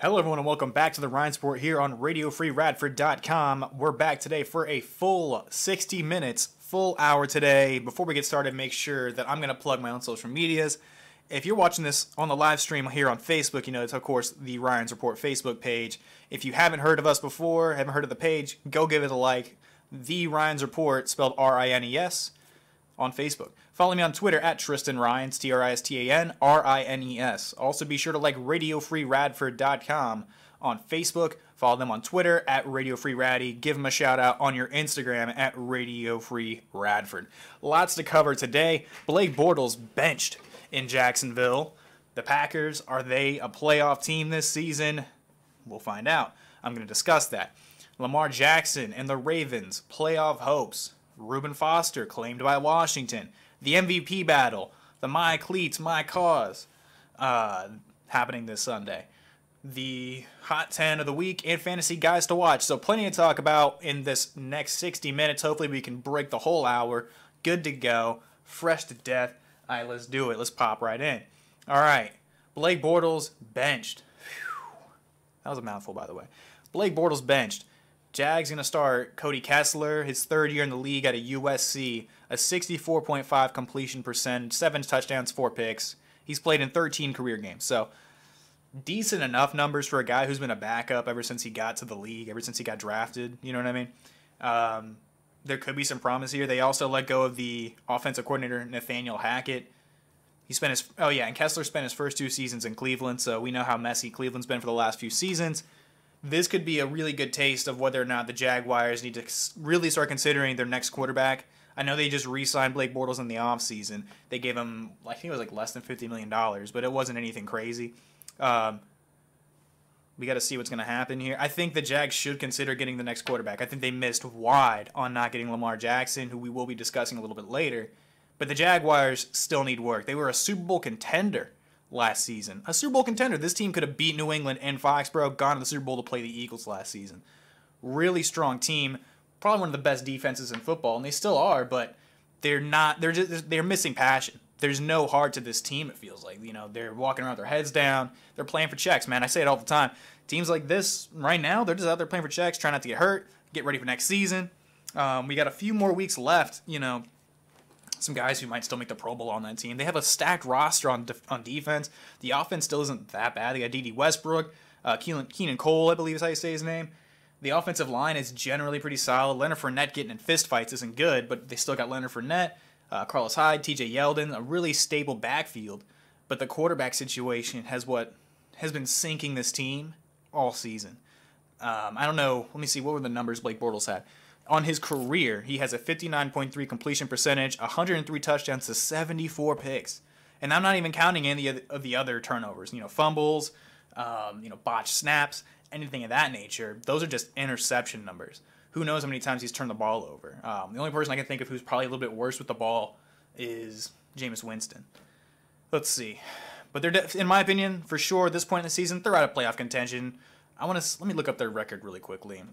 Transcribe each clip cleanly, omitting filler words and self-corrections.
Hello, everyone, and welcome back to the Rines Report here on RadioFreeRadford.com. We're back today for a full 60 minutes, full hour today. Before we get started, make sure that I'm going to plug my own social medias. If you're watching this on the live stream here on Facebook, you know it's, of course, the Rines Report Facebook page. If you haven't heard of us before, haven't heard of the page, go give it a like. The Rines Report, spelled R-I-N-E-S, on Facebook. Follow me on Twitter at Tristan Rines, TristanRines. Also be sure to like RadioFreeRadford.com on Facebook. Follow them on Twitter at RadioFreeRaddy. Give them a shout out on your Instagram at RadioFreeRadford. Lots to cover today. Blake Bortles benched in Jacksonville. The Packers, are they a playoff team this season? We'll find out. I'm going to discuss that. Lamar Jackson and the Ravens, playoff hopes. Reuben Foster claimed by Washington. The MVP battle, the My Cleats, My Cause, happening this Sunday. The Hot 10 of the week and fantasy guys to watch. So plenty to talk about in this next 60 minutes. Hopefully we can break the whole hour. Good to go. Fresh to death. All right, let's do it. Let's pop right in. All right. Blake Bortles benched. Whew. That was a mouthful, by the way. Blake Bortles benched. Jags going to start Cody Kessler, his third year in the league at a USC, a 64.5 completion percent, 7 touchdowns, 4 picks. He's played in 13 career games. So decent enough numbers for a guy who's been a backup ever since he got to the league, ever since he got drafted. You know what I mean? There could be some promise here. They also let go of the offensive coordinator, Nathaniel Hackett. And Kessler spent his first 2 seasons in Cleveland, so we know how messy Cleveland's been for the last few seasons. This could be a really good taste of whether or not the Jaguars need to really start considering their next quarterback. I know they just re-signed Blake Bortles in the offseason. They gave him, I think it was like less than $50 million, but it wasn't anything crazy. We got to see what's going to happen here. I think the Jags should consider getting the next quarterback. I think they missed wide on not getting Lamar Jackson, who we will be discussing a little bit later. But the Jaguars still need work. They were a Super Bowl contender last season. A Super Bowl contender. This team could have beat New England in Foxborough, gone to the Super Bowl to play the Eagles last season. Really strong team. Probably one of the best defenses in football, and they still are, but they're missing passion. There's no heart to this team, it feels like. You know, they're walking around with their heads down. They're playing for checks, man. I say it all the time. Teams like this right now, they're just out there playing for checks, trying not to get hurt, get ready for next season. We got a few more weeks left, you know. Some guys who might still make the Pro Bowl on that team. They have a stacked roster on defense. The offense still isn't that bad. They got D.D. Westbrook, Keenan Cole, I believe is how you say his name. The offensive line is generally pretty solid. Leonard Fournette getting in fist fights isn't good, but they still got Leonard Fournette, Carlos Hyde, T.J. Yeldon, a really stable backfield. But the quarterback situation has been sinking this team all season. I don't know. Let me see. What were the numbers Blake Bortles had? On his career, he has a 59.3 completion percentage, 103 touchdowns to 74 picks. And I'm not even counting any of the other turnovers, you know, fumbles, botched snaps, anything of that nature. Those are just interception numbers. Who knows how many times he's turned the ball over. The only person I can think of who's probably a little bit worse with the ball is Jameis Winston. Let's see. But they're, in my opinion, for sure, at this point in the season, they're out of playoff contention. Let me look up their record really quickly.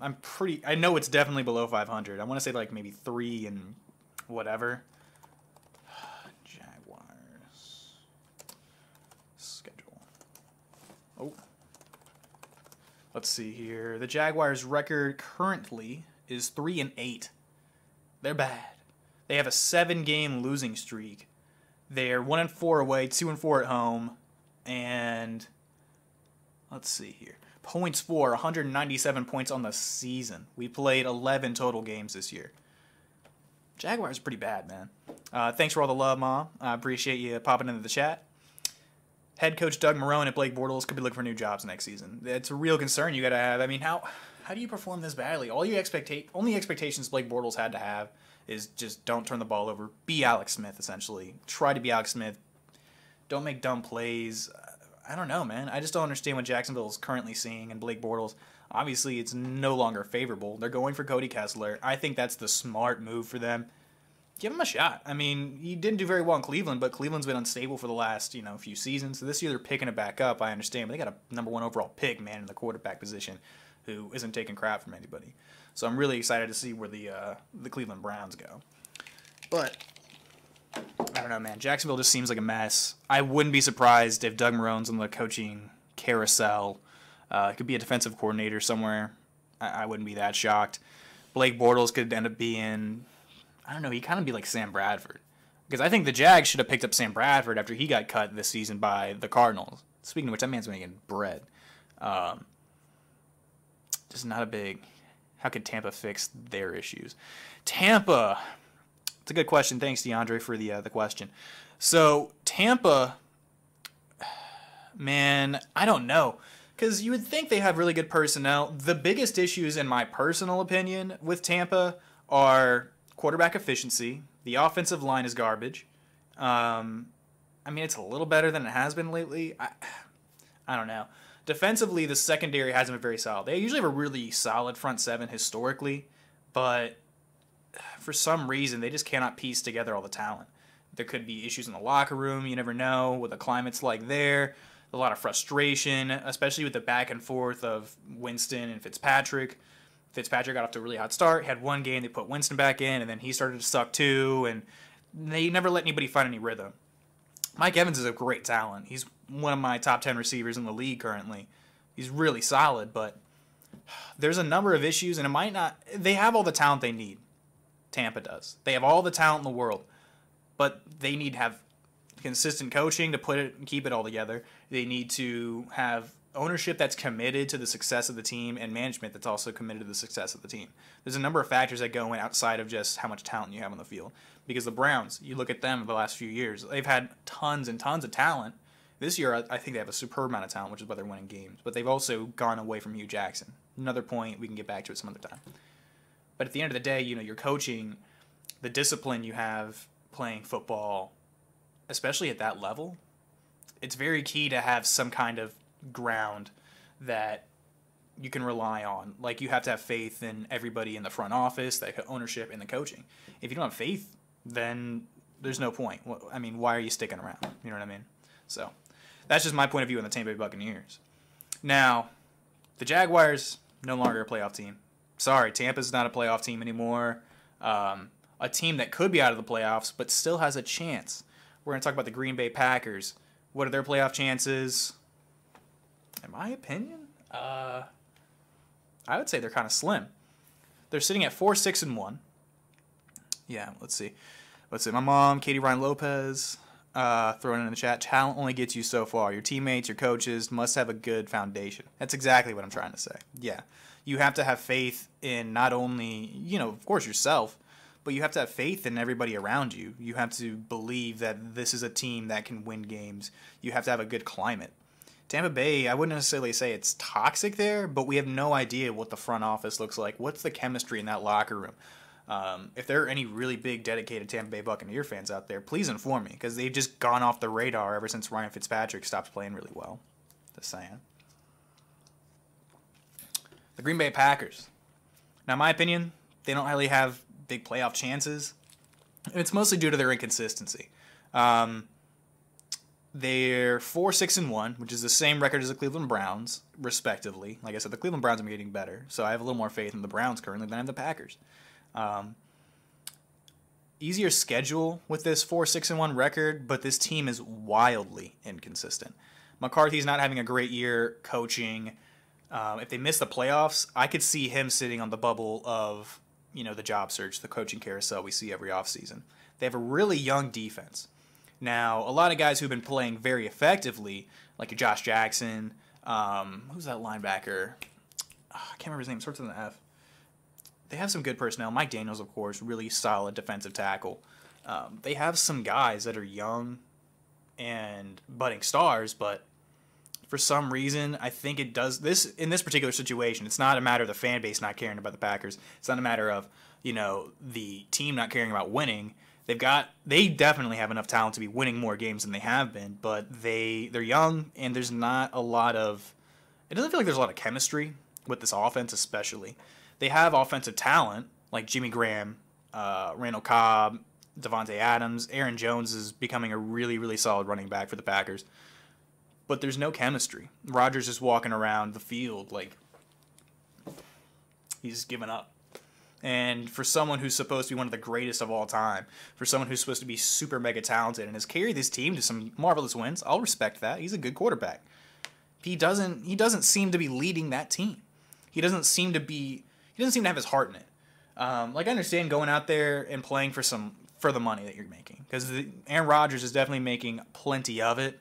I know it's definitely below 500. I want to say like maybe 3 and whatever. Jaguars schedule. Oh. Let's see here. The Jaguars record currently is 3-8. They're bad. They have a 7-game losing streak. They're 1-4 away, 2-4 at home, and let's see here. Points for 197 points on the season. We played 11 total games this year. Jaguars are pretty bad, man. Thanks for all the love, Mom. I appreciate you popping into the chat. Head coach Doug Marrone at Blake Bortles could be looking for new jobs next season. It's a real concern you got to have. I mean, how do you perform this badly? Only expectations Blake Bortles had to have is just don't turn the ball over. Be Alex Smith, essentially. Try to be Alex Smith. Don't make dumb plays. I don't know, man. I just don't understand what Jacksonville is currently seeing in Blake Bortles. Obviously, it's no longer favorable. They're going for Cody Kessler. I think that's the smart move for them. Give him a shot. I mean, he didn't do very well in Cleveland, but Cleveland's been unstable for the last, few seasons. So this year they're picking it back up, I understand. But they got a number 1 overall pick, man, in the quarterback position who isn't taking crap from anybody. So I'm really excited to see where the Cleveland Browns go. But I don't know, man. Jacksonville just seems like a mess. I wouldn't be surprised if Doug Marrone's on the coaching carousel It could be a defensive coordinator somewhere. I wouldn't be that shocked. Blake Bortles could end up being, I don't know, he kind of be like Sam Bradford. Because I think the Jags should have picked up Sam Bradford after he got cut this season by the Cardinals. Speaking of which, that man's making bread. Just not a big... How could Tampa fix their issues? Tampa... It's a good question. Thanks, DeAndre, for the question. So, Tampa... Man, I don't know. Because you would think they have really good personnel. The biggest issues, in my personal opinion, with Tampa are quarterback efficiency. The offensive line is garbage. I mean, it's a little better than it has been lately. I don't know. Defensively, the secondary hasn't been very solid. They usually have a really solid front seven historically, but for some reason, they just cannot piece together all the talent. There could be issues in the locker room. You never know what the climate's like there. A lot of frustration, especially with the back and forth of Winston and Fitzpatrick. Fitzpatrick got off to a really hot start. Had one game, they put Winston back in, and then he started to suck too, and they never let anybody find any rhythm. Mike Evans is a great talent. He's one of my top 10 receivers in the league currently. He's really solid, but there's a number of issues, and it might not... They have all the talent they need. Tampa does. They have all the talent in the world, but they need to have consistent coaching to put it and keep it all together. They need to have ownership that's committed to the success of the team and management that's also committed to the success of the team. There's a number of factors that go in outside of just how much talent you have on the field. Because the Browns, you look at them the last few years, they've had tons and tons of talent. This year, I think they have a superb amount of talent, which is why they're winning games. But they've also gone away from Hugh Jackson. Another point, we can get back to it some other time. But at the end of the day, you know, you're coaching, the discipline you have playing football, especially at that level, it's very key to have some kind of ground that you can rely on. Like, you have to have faith in everybody in the front office, that ownership, and the coaching. If you don't have faith, then there's no point. I mean, why are you sticking around? You know what I mean? So, that's just my point of view on the Tampa Bay Buccaneers. Now, the Jaguars, no longer a playoff team. Sorry, Tampa's not a playoff team anymore. A team that could be out of the playoffs, but still has a chance. We're going to talk about the Green Bay Packers. What are their playoff chances? In my opinion, I would say they're kind of slim. They're sitting at 4-6-1. Yeah, let's see. My mom, Katie Ryan Lopez, throwing in the chat. Talent only gets you so far. Your teammates, your coaches must have a good foundation. That's exactly what I'm trying to say. Yeah, you have to have faith in not only, you know, of course yourself, but you have to have faith in everybody around you. You have to believe that this is a team that can win games. You have to have a good climate. Tampa Bay, I wouldn't necessarily say it's toxic there, but we have no idea what the front office looks like. What's the chemistry in that locker room? If there are any really big, dedicated Tampa Bay Buccaneer fans out there, please inform me, because they've just gone off the radar ever since Ryan Fitzpatrick stopped playing really well. Just saying. The Green Bay Packers. Now, in my opinion, they don't really have big playoff chances. It's mostly due to their inconsistency. They're 4-6-1, which is the same record as the Cleveland Browns, respectively. Like I said, the Cleveland Browns are getting better, so I have a little more faith in the Browns currently than I have the Packers. Easier schedule with this 4-6-1 record, but this team is wildly inconsistent. McCarthy's not having a great year coaching. If they miss the playoffs, I could see him sitting on the bubble of, you know, the job search, the coaching carousel we see every offseason. They have a really young defense. Now, a lot of guys who've been playing very effectively, like your Josh Jackson, who's that linebacker? I can't remember his name. It starts with an F. They have some good personnel. Mike Daniels, of course, really solid defensive tackle. They have some guys that are young and budding stars, but for some reason, I think it does this in this particular situation. It's not a matter of the fan base not caring about the Packers. It's not a matter of, you know, the team not caring about winning. They definitely have enough talent to be winning more games than they have been, but they're young, and there's not a lot of... It doesn't feel like there's a lot of chemistry with this offense, especially. They have offensive talent, like Jimmy Graham, Randall Cobb, Devontae Adams. Aaron Jones is becoming a really, really solid running back for the Packers. But there's no chemistry. Rodgers is walking around the field like he's given up. And for someone who's supposed to be one of the greatest of all time, for someone who's supposed to be super mega talented and has carried this team to some marvelous wins, I'll respect that. He's a good quarterback. He doesn't seem to be leading that team. He doesn't seem to have his heart in it. Like, I understand going out there and playing for the money that you're making, because Aaron Rodgers is definitely making plenty of it,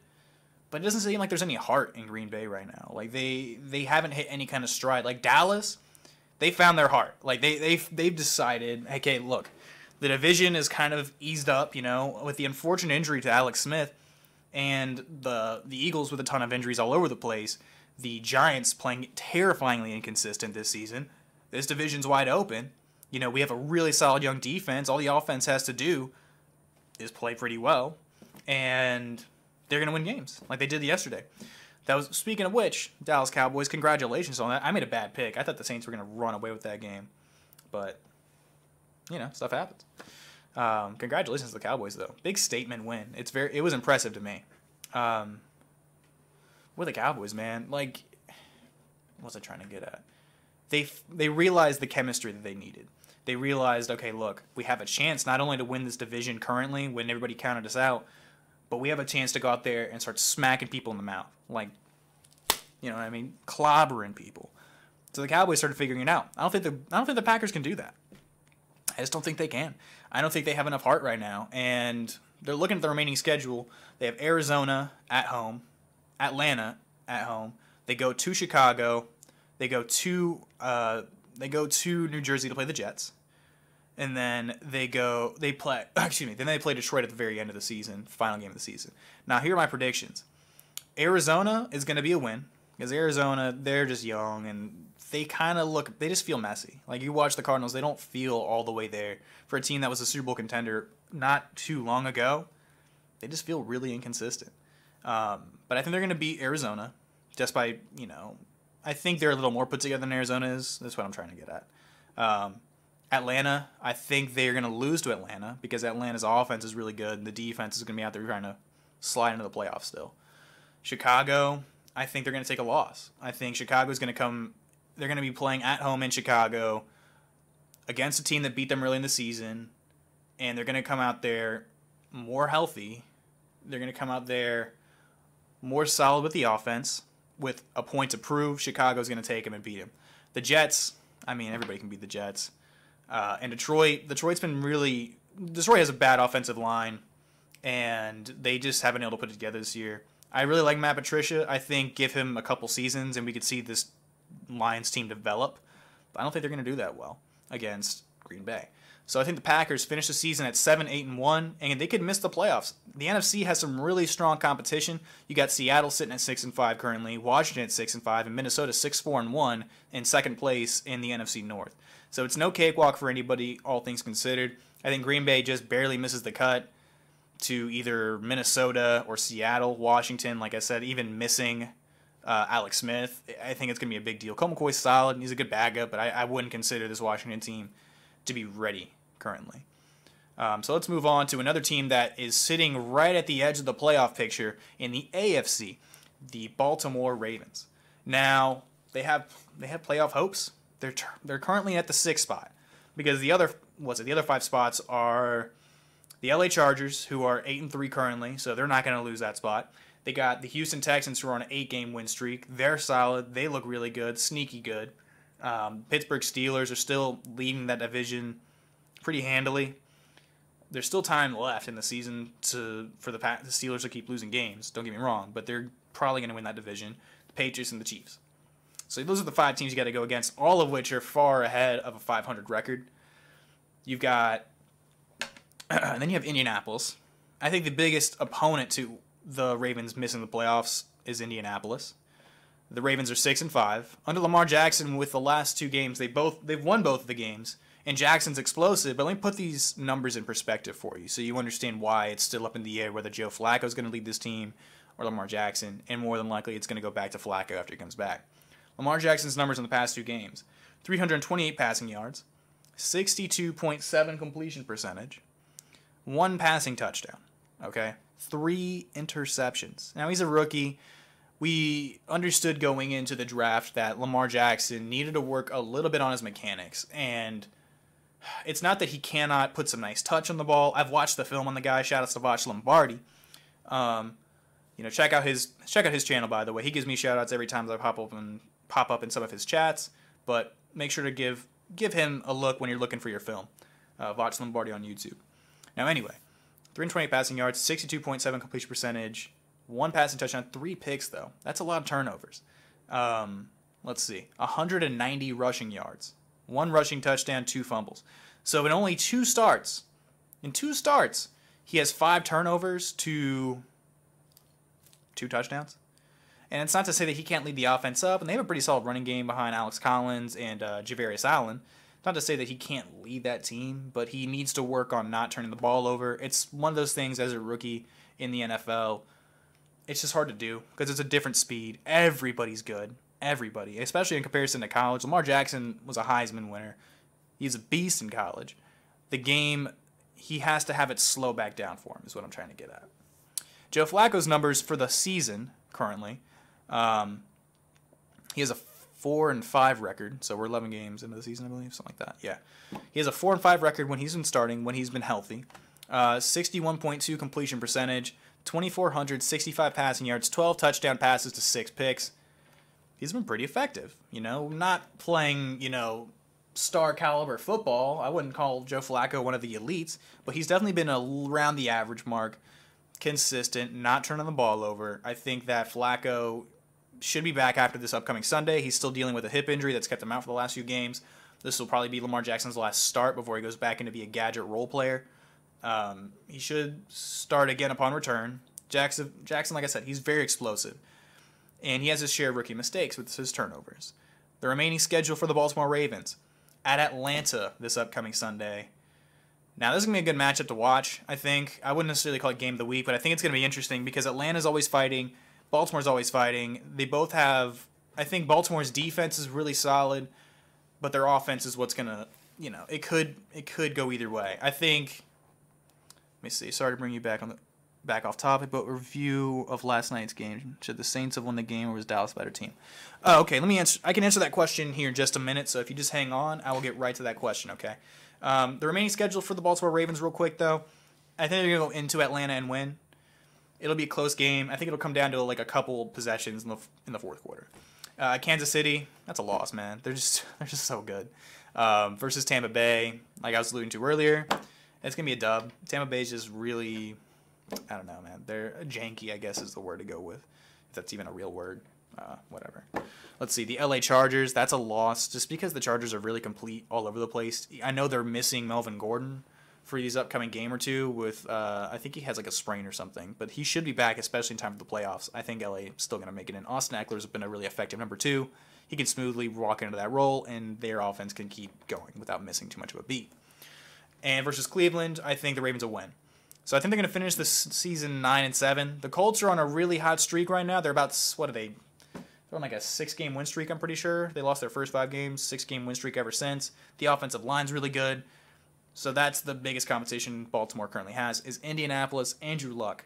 but it doesn't seem like there's any heart in Green Bay right now. Like, they haven't hit any kind of stride. Like Dallas, they found their heart. Like, they've decided, okay, look, the division is kind of eased up, with the unfortunate injury to Alex Smith, and the Eagles with a ton of injuries all over the place. The Giants playing terrifyingly inconsistent this season. This division's wide open. We have a really solid young defense. All the offense has to do is play pretty well, and they're going to win games like they did yesterday. Speaking of which, Dallas Cowboys, congratulations on that. I made a bad pick. I thought the Saints were going to run away with that game, but stuff happens. Congratulations to the Cowboys, though. Big statement win. It was impressive to me. With the Cowboys, man, like, what was I trying to get at? They realized the chemistry that they needed. They realized, okay, look, we have a chance not only to win this division currently when everybody counted us out, but we have a chance to go out there and start smacking people in the mouth. Like, you know what I mean? Clobbering people. So the Cowboys started figuring it out. I don't think the Packers can do that. I just don't think they can. I don't think they have enough heart right now. And they're looking at the remaining schedule. They have Arizona at home, Atlanta at home. They go to Chicago. They go to New Jersey to play the Jets. And then they play Detroit at the very end of the season, final game of the season. Now, here are my predictions. Arizona is going to be a win, because Arizona, they're just young, and they just feel messy. Like, you watch the Cardinals, they don't feel all the way there. For a team that was a Super Bowl contender not too long ago, they just feel really inconsistent. But I think they're going to beat Arizona just by, I think they're a little more put together than Arizona is. That's what I'm trying to get at. Atlanta, I think they're going to lose to Atlanta because Atlanta's offense is really good and the defense is going to be out there trying to slide into the playoffs still. Chicago, I think they're going to take a loss. I think Chicago's going to come. They're going to be playing at home in Chicago against a team that beat them early in the season, and they're going to come out there more healthy. They're going to come out there more solid with the offense, with a point to prove. Chicago's going to take them and beat them. The Jets, everybody can beat the Jets. And Detroit has a bad offensive line, and they just haven't been able to put it together this year. I really like Matt Patricia. I think give him a couple seasons, and we could see this Lions team develop. But I don't think they're going to do that well against Green Bay. So I think the Packers finish the season at 7-8-1, and they could miss the playoffs. The NFC has some really strong competition. You got Seattle sitting at 6-5 currently, Washington at 6-5, and Minnesota 6-4-1 in second place in the NFC North. So it's no cakewalk for anybody, all things considered. I think Green Bay just barely misses the cut to either Minnesota or Seattle. Washington, like I said, even missing Alex Smith, I think it's going to be a big deal. Colt McCoy's solid, and he's a good backup, but I wouldn't consider this Washington team to be ready currently. So let's move on to another team that is sitting right at the edge of the playoff picture in the AFC, the Baltimore Ravens. Now, they have playoff hopes. They're currently at the 6th spot because the other 5 spots are the LA Chargers, who are 8-3 currently, so they're not going to lose that spot. They got the Houston Texans, who are on an 8-game win streak. They're solid. They look really good, sneaky good. Pittsburgh Steelers are still leading that division pretty handily. There's still time left in the season for the Steelers to keep losing games. Don't get me wrong, but they're probably going to win that division. The Patriots and the Chiefs. So those are the 5 teams you got to go against, all of which are far ahead of a 500 record. You've got, and then you have Indianapolis. I think the biggest opponent to the Ravens missing the playoffs is Indianapolis. The Ravens are 6-5 under Lamar Jackson. With the last 2 games, they've won both of the games, and Jackson's explosive. But let me put these numbers in perspective for you, so you understand why it's still up in the air whether Joe Flacco is going to lead this team or Lamar Jackson, and more than likely it's going to go back to Flacco after he comes back. Lamar Jackson's numbers in the past 2 games: 328 passing yards, 62.7 completion percentage, 1 passing touchdown. Okay, 3 interceptions. Now, he's a rookie. We understood going into the draft that Lamar Jackson needed to work a little bit on his mechanics, and it's not that he cannot put some nice touch on the ball. I've watched the film on the guy. Shout out to Vash Lombardi. check out his channel, by the way. He gives me shout outs every time I pop up in some of his chats, but make sure to give him a look when you're looking for your film. Watch Lombardi on YouTube. Now anyway, 328 passing yards, 62.7 completion percentage, 1 passing touchdown, 3 picks though. That's a lot of turnovers. Let's see, 190 rushing yards, 1 rushing touchdown, 2 fumbles. So in only 2 starts, he has 5 turnovers to 2 touchdowns. And it's not to say that he can't lead the offense up, and they have a pretty solid running game behind Alex Collins and Javarius Allen. It's not to say that he can't lead that team, but he needs to work on not turning the ball over. It's one of those things as a rookie in the NFL, it's just hard to do because it's a different speed. Everybody's good. Everybody, especially in comparison to college. Lamar Jackson was a Heisman winner. He's a beast in college. The game, he has to have it slow back down for him, is what I'm trying to get at. Joe Flacco's numbers for the season currently, he has a 4-5 record, so we're 11 games into the season, I believe, something like that. Yeah, he has a 4-5 record when he's been starting, when he's been healthy. 61.2 completion percentage, 2,465 passing yards, 12 touchdown passes to 6 picks. He's been pretty effective, not playing, star caliber football. I wouldn't call Joe Flacco one of the elites, but he's definitely been around the average mark, consistent, not turning the ball over. I think that Flacco should be back after this upcoming Sunday. He's still dealing with a hip injury that's kept him out for the last few games. This will probably be Lamar Jackson's last start before he goes back into be a gadget role player. He should start again upon return. Jackson, like I said, he's very explosive. And he has his share of rookie mistakes with his turnovers. The remaining schedule for the Baltimore Ravens at Atlanta this upcoming Sunday. Now, this is going to be a good matchup to watch, I think. I wouldn't necessarily call it game of the week, but I think it's going to be interesting because Atlanta's always fighting. Baltimore's always fighting. They both have... I think Baltimore's defense is really solid, but their offense is what's going to... it could go either way. I think... Let me see. Sorry to bring you back off topic, but review of last night's game. Should the Saints have won the game, or was Dallas a better team? Okay, let me answer. I can answer that question here in just a minute, so if you just hang on, I will get right to that question, okay? The remaining schedule for the Baltimore Ravens real quick, though. I think they're going to go into Atlanta and win. It'll be a close game. I think it'll come down to like a couple possessions in the fourth quarter. Kansas City, that's a loss, man. They're just so good. Versus Tampa Bay, like I was alluding to earlier, it's going to be a dub. Tampa Bay's just really... I don't know, man. They're janky, I guess is the word to go with. If that's even a real word. Whatever. Let's see. The LA Chargers, that's a loss just because the Chargers are really complete all over the place. I know they're missing Melvin Gordon for these upcoming game or two with, I think he has like a sprain or something. But he should be back, especially in time for the playoffs. I think LA is still going to make it in. Austin Eckler's been a really effective number 2. He can smoothly walk into that role, and their offense can keep going without missing too much of a beat. And versus Cleveland, I think the Ravens will win. So I think they're going to finish this season 9-7. The Colts are on a really hot streak right now. They're about, what are they? They're on like a 6-game win streak, I'm pretty sure. They lost their first 5 games, 6-game win streak ever since. The offensive line's really good. So that's the biggest competition Baltimore currently has, is Indianapolis, Andrew Luck,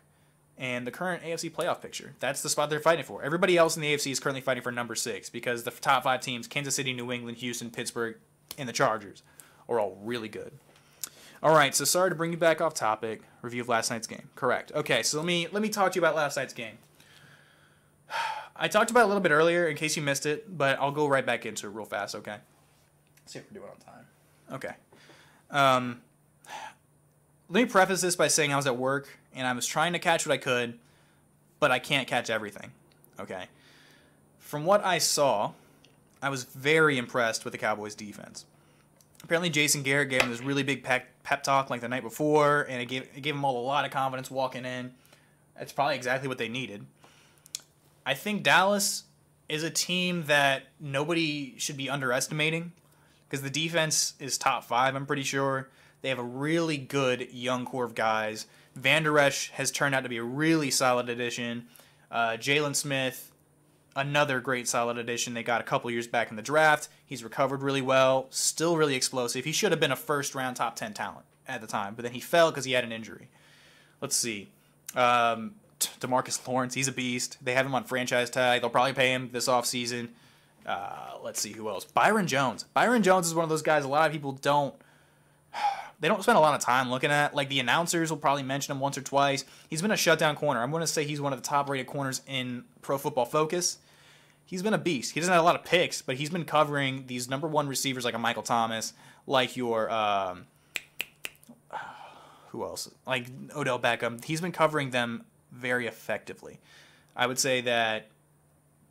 and the current AFC playoff picture. That's the spot they're fighting for. Everybody else in the AFC is currently fighting for number 6 because the top 5 teams, Kansas City, New England, Houston, Pittsburgh, and the Chargers, are all really good. All right, so sorry to bring you back off topic. Review of last night's game. Correct. Okay, so let me talk to you about last night's game. I talked about it a little bit earlier in case you missed it, but I'll go right back into it real fast, okay? Let's see if we're doing it on time. Okay. Let me preface this by saying I was at work, and I was trying to catch what I could, but I can't catch everything, okay? From what I saw, I was very impressed with the Cowboys' defense. Apparently, Jason Garrett gave him this really big pep talk like the night before, and it gave them all a lot of confidence walking in. That's probably exactly what they needed. I think Dallas is a team that nobody should be underestimating because the defense is top 5, I'm pretty sure. They have a really good young core of guys. Van Der Esch has turned out to be a really solid addition. Jaylon Smith, another great solid addition they got a couple years back in the draft. He's recovered really well, still really explosive. He should have been a first-round top 10 talent at the time, but then he fell because he had an injury. Let's see. DeMarcus Lawrence, he's a beast. They have him on franchise tag. They'll probably pay him this offseason. Let's see who else. Byron Jones. Byron Jones is one of those guys a lot of people don't they don't spend a lot of time looking at. Like, the announcers will probably mention him once or twice. He's been a shutdown corner. I'm going to say he's one of the top-rated corners in Pro Football Focus. He's been a beast. He doesn't have a lot of picks, but he's been covering these number one receivers like a Michael Thomas, like your who else? Like Odell Beckham. He's been covering them very effectively. I would say that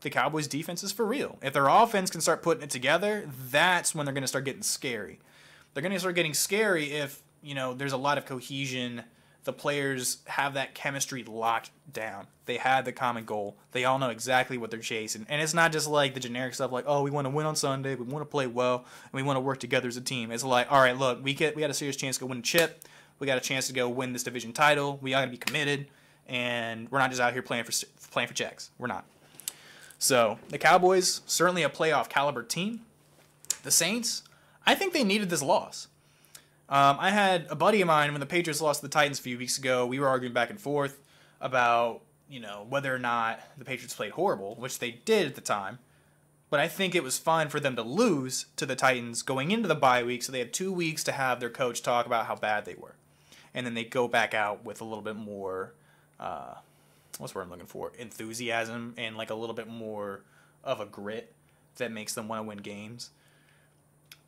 the Cowboys' defense is for real. If their offense can start putting it together, that's when they're going to start getting scary. They're going to start getting scary if, there's a lot of cohesion. The players have that chemistry locked down. They have the common goal. They all know exactly what they're chasing. And it's not just like the generic stuff like, oh, we want to win on Sunday, we want to play well, and we want to work together as a team. It's like, all right, look, we got a serious chance to go win a chip. We got a chance to go win this division title. We got to be committed, and we're not just out here playing for checks. We're not. So the Cowboys, certainly a playoff caliber team. The Saints, I think they needed this loss. I had a buddy of mine when the Patriots lost to the Titans a few weeks ago. We were arguing back and forth about, whether or not the Patriots played horrible, which they did at the time. But I think it was fine for them to lose to the Titans going into the bye week, so they had 2 weeks to have their coach talk about how bad they were. And then they go back out with a little bit more, what's the word I'm looking for? Enthusiasm and like a little bit more of a grit that makes them want to win games.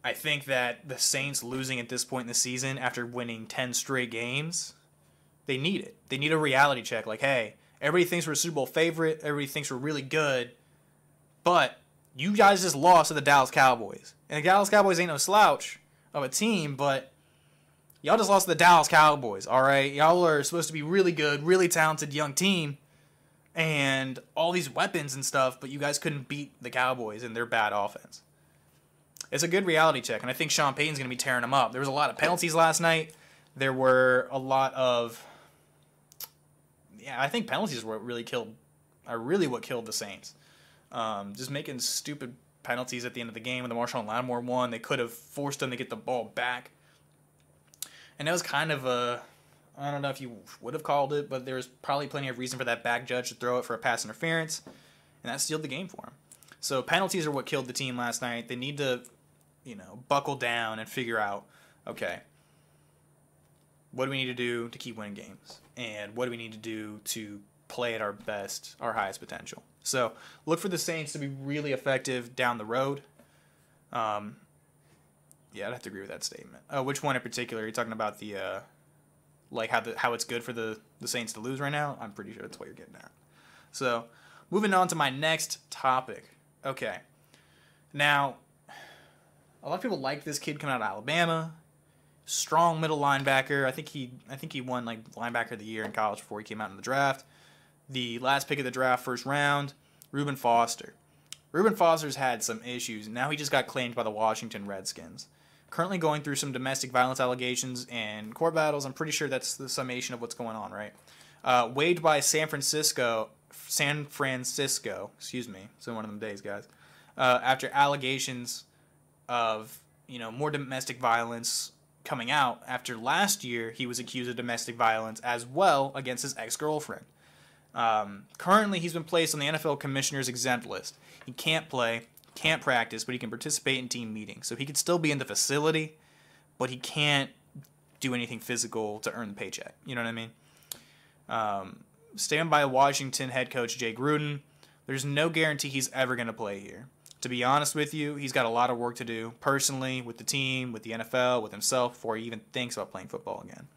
I think that the Saints losing at this point in the season after winning 10 straight games, they need it. They need a reality check. Like, hey, everybody thinks we're a Super Bowl favorite. Everybody thinks we're really good. But you guys just lost to the Dallas Cowboys. And the Dallas Cowboys ain't no slouch of a team, but y'all just lost to the Dallas Cowboys, all right? Y'all are supposed to be really good, really talented young team, and all these weapons and stuff, but you guys couldn't beat the Cowboys and their bad offense. It's a good reality check, and I think Sean Payton's going to be tearing them up. There was a lot of penalties last night. There were a lot of... Yeah, I think penalties were really what killed the Saints. Just making stupid penalties at the end of the game when the Marshawn Lattimore won. They could have forced them to get the ball back. And that was kind of a... I don't know if you would have called it, but there was probably plenty of reason for that back judge to throw it for a pass interference, and that sealed the game for him. So penalties are what killed the team last night. They need to, buckle down and figure out, okay, what do we need to do to keep winning games? And what do we need to do to play at our best, our highest potential? So look for the Saints to be really effective down the road. Yeah, I'd have to agree with that statement. Which one in particular? Are you talking about the... how it's good for the Saints to lose right now? I'm pretty sure that's what you're getting at. So, moving on to my next topic. Okay. Now, a lot of people like this kid coming out of Alabama. Strong middle linebacker. I think he won linebacker of the year in college before he came out in the draft. The last pick of the draft, first round, Reuben Foster. Reuben Foster's had some issues. Now he just got claimed by the Washington Redskins. Currently going through some domestic violence allegations and court battles. I'm pretty sure that's the summation of what's going on, right? Waged by San Francisco, excuse me, it's been one of them days, guys, after allegations of, more domestic violence coming out after last year he was accused of domestic violence as well against his ex-girlfriend. Currently, he's been placed on the NFL Commissioner's exempt list. He can't play, can't practice, but he can participate in team meetings. So he could still be in the facility, but he can't do anything physical to earn the paycheck. You know what I mean? Stand by Washington head coach Jay Gruden. There's no guarantee he's ever going to play here. To be honest with you, he's got a lot of work to do personally, with the team, with the NFL, with himself, before he even thinks about playing football again.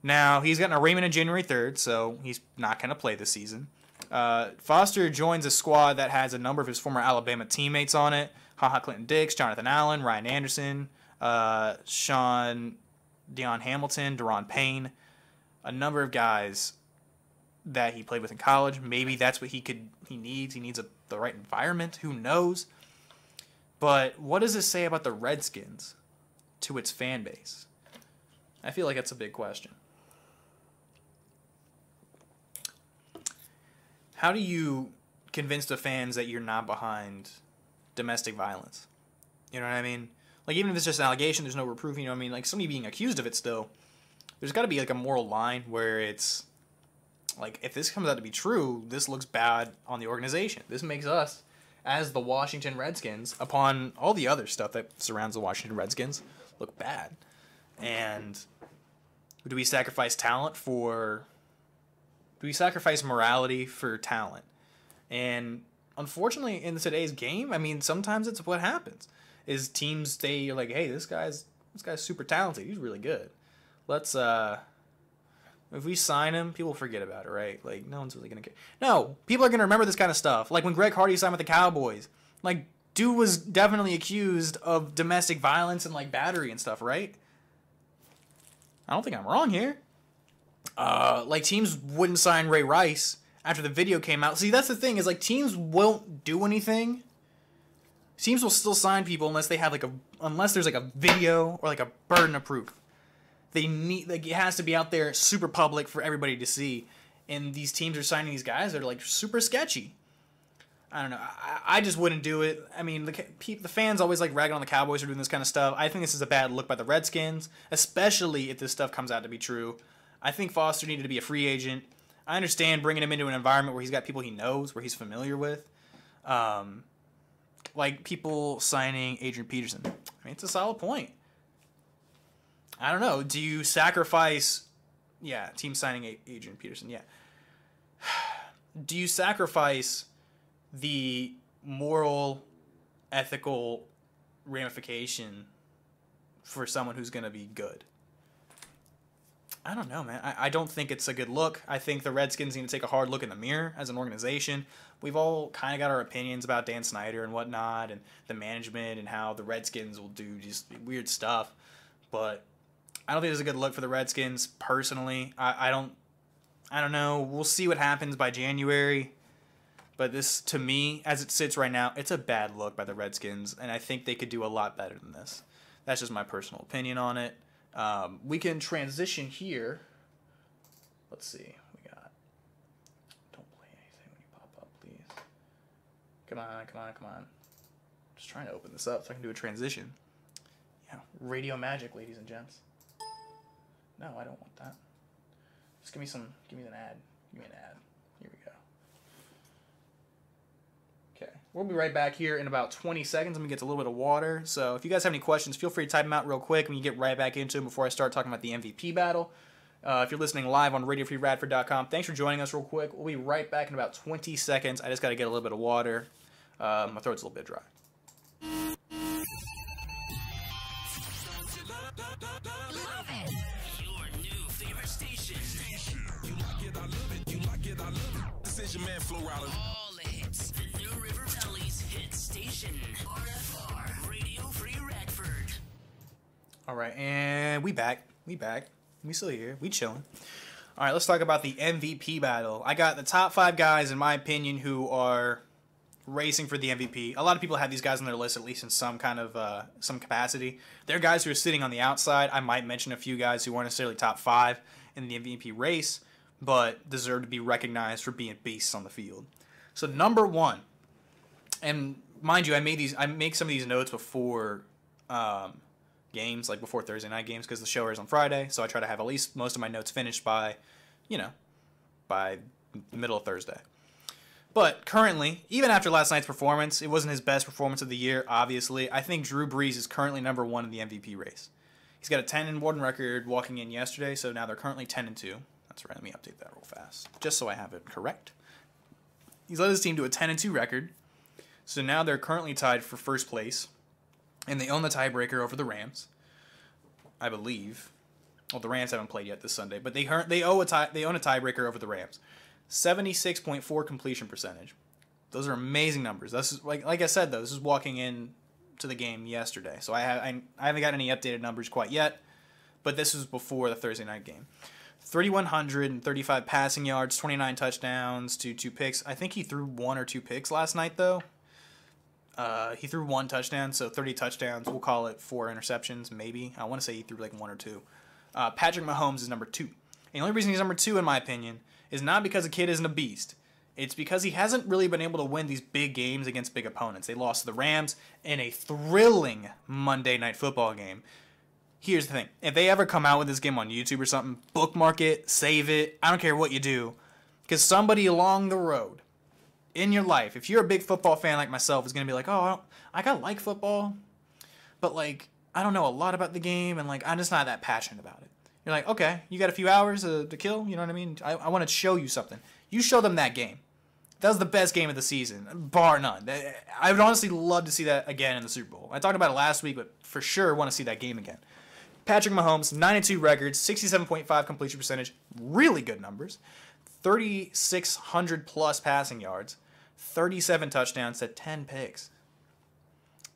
Now, he's got an arraignment on January 3rd, so he's not going to play this season. Foster joins a squad that has a number of his former Alabama teammates on it. HaHa Clinton-Dix, Jonathan Allen, Ryan Anderson, Sean Deion Hamilton, Deron Payne. A number of guys that he played with in college. Maybe that's what he needs. He needs the right environment. Who knows? But what does this say about the Redskins to its fan base? I feel like that's a big question. How do you convince the fans that you're not behind domestic violence? You know what I mean? Like, even if it's just an allegation, there's no proof, you know what I mean? Like, somebody being accused of it still, there's got to be, like, a moral line where it's, like, if this comes out to be true, this looks bad on the organization. This makes us, as the Washington Redskins, upon all the other stuff that surrounds the Washington Redskins, look bad. And do we sacrifice morality for talent? And unfortunately, in today's game, I mean, sometimes it's what happens. Is teams, they're like, hey, this guy's super talented. He's really good. Let's if we sign him, people forget about it, right? Like, no one's really gonna care. No, people are gonna remember this kind of stuff. Like when Greg Hardy signed with the Cowboys, like, dude was definitely accused of domestic violence and like battery and stuff, right? I don't think I'm wrong here. Like teams wouldn't sign Ray Rice after the video came out. See, that's the thing, is like teams won't do anything. Teams will still sign people unless they have unless there's like a video or like a burden of proof. They need, like, it has to be out there super public for everybody to see. And these teams are signing these guys that are like super sketchy. I don't know. I just wouldn't do it. I mean, the fans always like ragging on the Cowboys for doing this kind of stuff. I think this is a bad look by the Redskins, especially if this stuff comes out to be true. I think Foster needed to be a free agent. I understand bringing him into an environment where he's got people he knows, where he's familiar with. Like people signing Adrian Peterson. I mean, it's a solid point. I don't know. Do you sacrifice... Yeah, team signing Adrian Peterson, yeah. Do you sacrifice the moral, ethical ramification for someone who's going to be good? I don't know, man. I don't think it's a good look. I think the Redskins need to take a hard look in the mirror as an organization. We've all kind of got our opinions about Dan Snyder and whatnot, and the management and how the Redskins will do just weird stuff. But I don't think it's a good look for the Redskins personally. I don't know. We'll see what happens by January. But this, to me, as it sits right now, it's a bad look by the Redskins, and I think they could do a lot better than this. That's just my personal opinion on it. We can transition here. Let's see. We got... Don't play anything when you pop up, please. Come on. Just trying to open this up so I can do a transition. Yeah, radio magic, ladies and gents. No, I don't want that. Just give me an ad. Give me an ad. Here we go. Okay. We'll be right back here in about 20 seconds. I'm going to get a little bit of water. So if you guys have any questions, feel free to type them out real quick. We can get right back into them before I start talking about the MVP battle. If you're listening live on RadioFreeRadford.com, thanks for joining us real quick. We'll be right back in about 20 seconds. I just got to get a little bit of water. My throat's a little bit dry. Your man Flo Rida. All the hits. The New River Valley's hit station. RFR. Radio Free Radford. All right, and we back. We still here. We chilling. All right, let's talk about the MVP battle. I got the top 5 guys, in my opinion, who are racing for the MVP. A lot of people have these guys on their list, at least in some kind of some capacity. They're guys who are sitting on the outside. I might mention a few guys who aren't necessarily top 5 in the MVP race, but deserve to be recognized for being beasts on the field. So number 1, and mind you, I make some of these notes before games, like before Thursday night games, because the show airs on Friday, so I try to have at least most of my notes finished by the middle of Thursday. But currently, even after last night's performance, it wasn't his best performance of the year, obviously. I think Drew Brees is currently number 1 in the MVP race. He's got a 10-1 record walking in yesterday, so now they're currently 10-2. That's right, let me update that real fast, just so I have it correct. He's led his team to a 10-2 record, so now they're currently tied for first place, and they own the tiebreaker over the Rams, I believe. Well, the Rams haven't played yet this Sunday, but they own a tiebreaker over the Rams. 76.4 completion percentage. Those are amazing numbers. This is like I said though, this is walking in to the game yesterday, so I haven't got any updated numbers quite yet, but this was before the Thursday night game. 3,135 passing yards, 29 touchdowns to 2 picks. I think he threw 1 or 2 picks last night, though. He threw 1 touchdown, so 30 touchdowns. We'll call it 4 interceptions, maybe. I want to say he threw like 1 or 2. Patrick Mahomes is number 2. And the only reason he's number 2, in my opinion, is not because the kid isn't a beast. It's because he hasn't really been able to win these big games against big opponents. They lost to the Rams in a thrilling Monday Night Football game. Here's the thing. If they ever come out with this game on YouTube or something, bookmark it, save it. I don't care what you do. Because somebody along the road in your life, if you're a big football fan like myself, is going to be like, oh, I like football. But, like, I don't know a lot about the game, and like I'm just not that passionate about it. You're like, okay, you got a few hours to kill, you know what I mean? I want to show you something. You show them that game. That was the best game of the season, bar none. I would honestly love to see that again in the Super Bowl. I talked about it last week, but for sure want to see that game again. Patrick Mahomes, 9-2 records, 67.5 completion percentage, really good numbers, 3,600 plus passing yards, 37 touchdowns to 10 picks.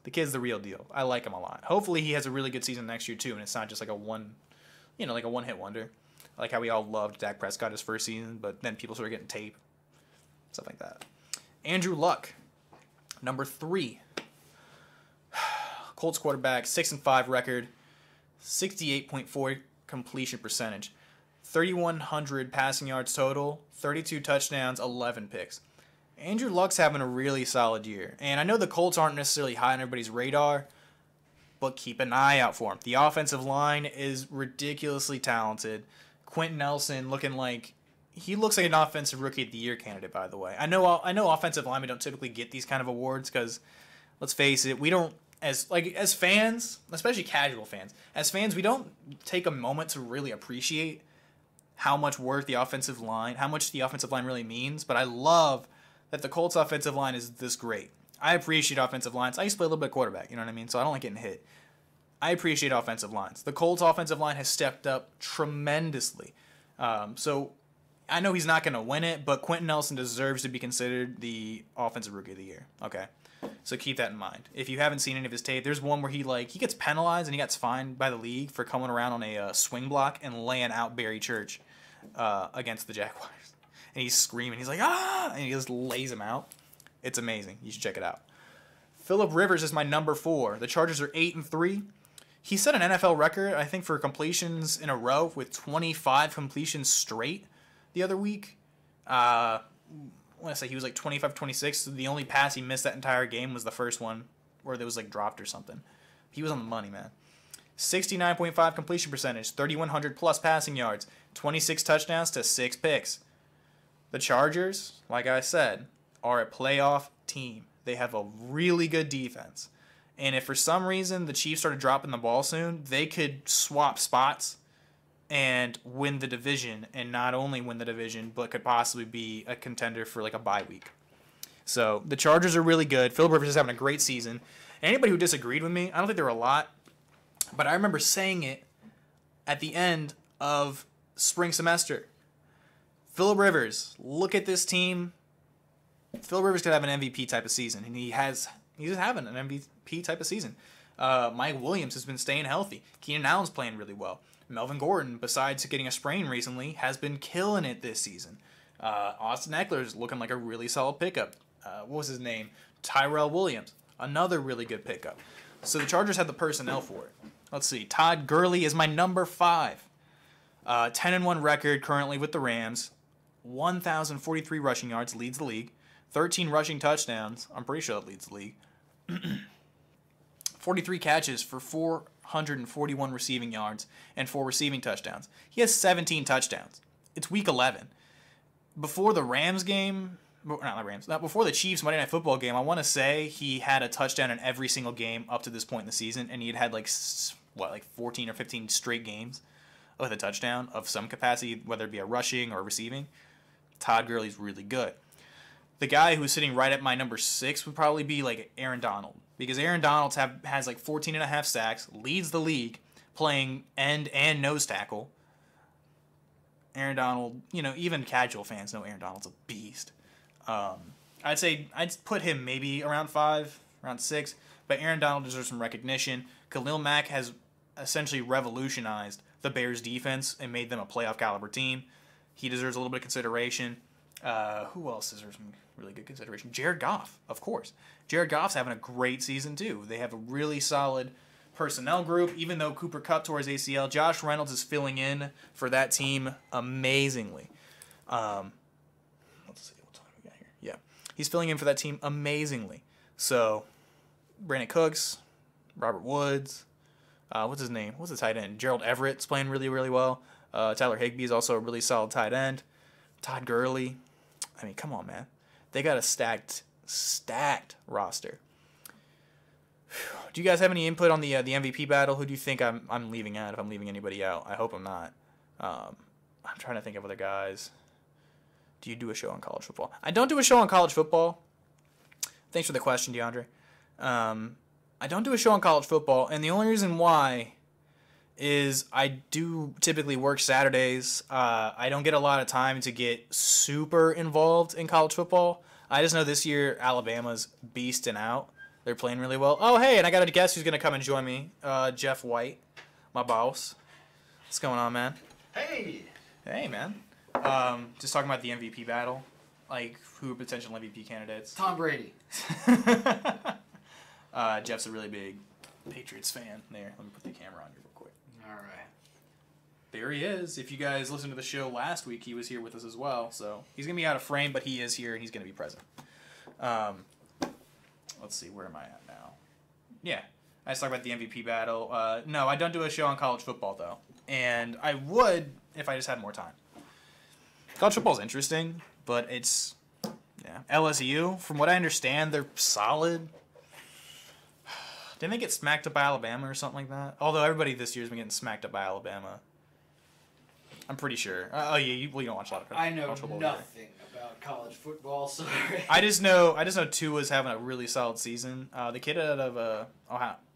The kid's the real deal. I like him a lot. Hopefully he has a really good season next year too, and it's not just like a one-hit wonder, like how we all loved Dak Prescott his first season, but then people started getting tape, stuff like that. Andrew Luck, number 3. Colts quarterback, 6-5 record, 68.4 completion percentage, 3,100 passing yards total, 32 touchdowns, 11 picks. Andrew Luck's having a really solid year, and I know the Colts aren't necessarily high on everybody's radar, but keep an eye out for him. The offensive line is ridiculously talented. Quentin Nelson looks like an offensive rookie of the year candidate, by the way. I know offensive linemen don't typically get these kind of awards because, let's face it, we don't, as fans, especially casual fans, we don't take a moment to really appreciate how much the offensive line really means. But I love that the Colts offensive line is this great. I appreciate offensive lines. I used to play a little bit of quarterback, you know what I mean? So I don't like getting hit. I appreciate offensive lines. The Colts offensive line has stepped up tremendously. So I know he's not going to win it, but Quentin Nelson deserves to be considered the offensive rookie of the year. Okay. So keep that in mind. If you haven't seen any of his tape, there's one where he gets penalized and he gets fined by the league for coming around on a swing block and laying out Barry Church against the Jaguars. And he's screaming. He's like, ah! And he just lays him out. It's amazing. You should check it out. Phillip Rivers is my number 4. The Chargers are 8-3. He set an NFL record, I think, for completions in a row with 25 completions straight the other week. I want to say he was like 25-26. So the only pass he missed that entire game was the first one where it was like dropped or something. He was on the money, man. 69.5 completion percentage, 3,100 plus passing yards, 26 touchdowns to 6 picks. The Chargers, like I said, are a playoff team. They have a really good defense. And if for some reason the Chiefs started dropping the ball soon, they could swap spots and win the division. And not only win the division, but could possibly be a contender for like a bye week. So the Chargers are really good. Phillip Rivers is having a great season. And anybody who disagreed with me, I don't think there were a lot, but I remember saying it at the end of spring semester. Phillip Rivers, look at this team. Phillip Rivers could have an MVP type of season, and he's just having an MVP type of season. Mike Williams has been staying healthy. Keenan Allen's playing really well. Melvin Gordon, besides getting a sprain recently, has been killing it this season. Austin Eckler's looking like a really solid pickup. What was his name? Tyrell Williams, another really good pickup. So the Chargers have the personnel for it. Let's see. Todd Gurley is my number 5. 10-1 record currently with the Rams. 1,043 rushing yards, leads the league. 13 rushing touchdowns. I'm pretty sure that leads the league. 43 catches for 441 receiving yards and 4 receiving touchdowns. He has 17 touchdowns. It's week 11. Before the Rams game, before the Chiefs Monday Night Football game, I want to say he had a touchdown in every single game up to this point in the season, and he had like 14 or 15 straight games with a touchdown of some capacity, whether it be a rushing or receiving. Todd Gurley's really good. The guy who's sitting right at my number 6 would probably be like Aaron Donald, because Aaron Donald has like 14.5 sacks, leads the league playing end and nose tackle. Aaron Donald, even casual fans know Aaron Donald's a beast. I'd put him maybe around 5, around 6, but Aaron Donald deserves some recognition. Khalil Mack has essentially revolutionized the Bears defense and made them a playoff caliber team. He deserves a little bit of consideration. Who else deserves some really good consideration? Jared Goff, of course. Jared Goff's having a great season too. They have a really solid personnel group. Even though Cooper Kupp tore his ACL, Josh Reynolds is filling in for that team amazingly. Let's see what time we got here. Yeah, he's filling in for that team amazingly. So, Brandon Cooks, Robert Woods, what's his name? What's the tight end? Gerald Everett's playing really, really well. Tyler Higbee is also a really solid tight end. Todd Gurley. I mean, come on, man. They got a stacked roster. Do you guys have any input on the MVP battle? Who do you think I'm leaving out? If I'm leaving anybody out, I hope I'm not. I'm trying to think of other guys. Do you do a show on college football? I don't do a show on college football. Thanks for the question, DeAndre. I don't do a show on college football, and the only reason why is I do typically work Saturdays. I don't get a lot of time to get super involved in college football. I just know this year Alabama's beasting out. They're playing really well. Oh, hey, and I got to guess who's going to come and join me. Jeff White, my boss. What's going on, man? Hey! Hey, man. Just talking about the MVP battle. Like, who are potential MVP candidates? Tom Brady. Jeff's a really big Patriots fan. There, let me put the camera on here real quick. All right. There he is. If you guys listened to the show last week, he was here with us as well. So he's going to be out of frame, but he is here, and he's going to be present. Let's see, where am I at now? Yeah, I just talked about the MVP battle. No, I don't do a show on college football, though. And I would if I just had more time. College football's interesting, but it's... Yeah. LSU, from what I understand, they're solid. Didn't they get smacked up by Alabama or something like that? Although everybody this year's been getting smacked up by Alabama. I'm pretty sure. Oh, yeah, you don't watch a lot of I know college football nothing about college football, sorry. I just know Tua's having a really solid season. The kid out of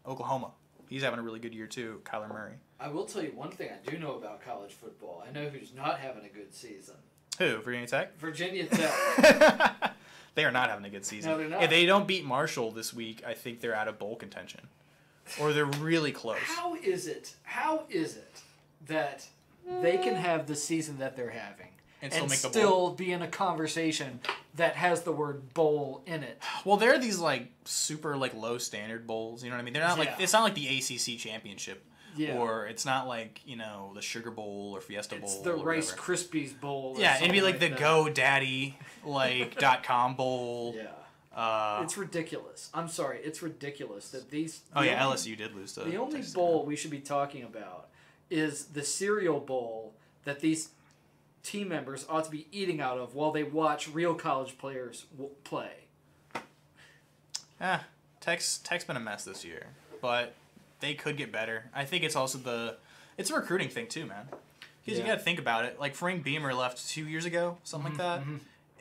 Oklahoma, he's having a really good year too, Kyler Murray. I will tell you one thing I do know about college football. I know who's not having a good season. Who? Virginia Tech? Virginia Tech. They are not having a good season. No, they're not. If they don't beat Marshall this week, I think they're out of bowl contention. Or they're really close. How is it that they can have the season that they're having And still make the still be in a conversation that has the word bowl in it? Well, there are these like super like low standard bowls. You know what I mean? They're not like Yeah. it's not like the ACC championship, Yeah. or it's not like the Sugar Bowl or Fiesta Bowl. It's the or Rice whatever. Krispies bowl. Or Yeah, it'd be something like the that. GoDaddy like .com bowl. Yeah. It's ridiculous. I'm sorry. It's ridiculous that these. Oh yeah, only- LSU did lose to The only Texas bowl A&M. we should be talking about is the cereal bowl that these team members ought to be eating out of while they watch real college players play. Tech's been a mess this year, but they could get better. I think it's also it's a recruiting thing too, man. Because you got to think about it. Like Frank Beamer left 2 years ago, something like that,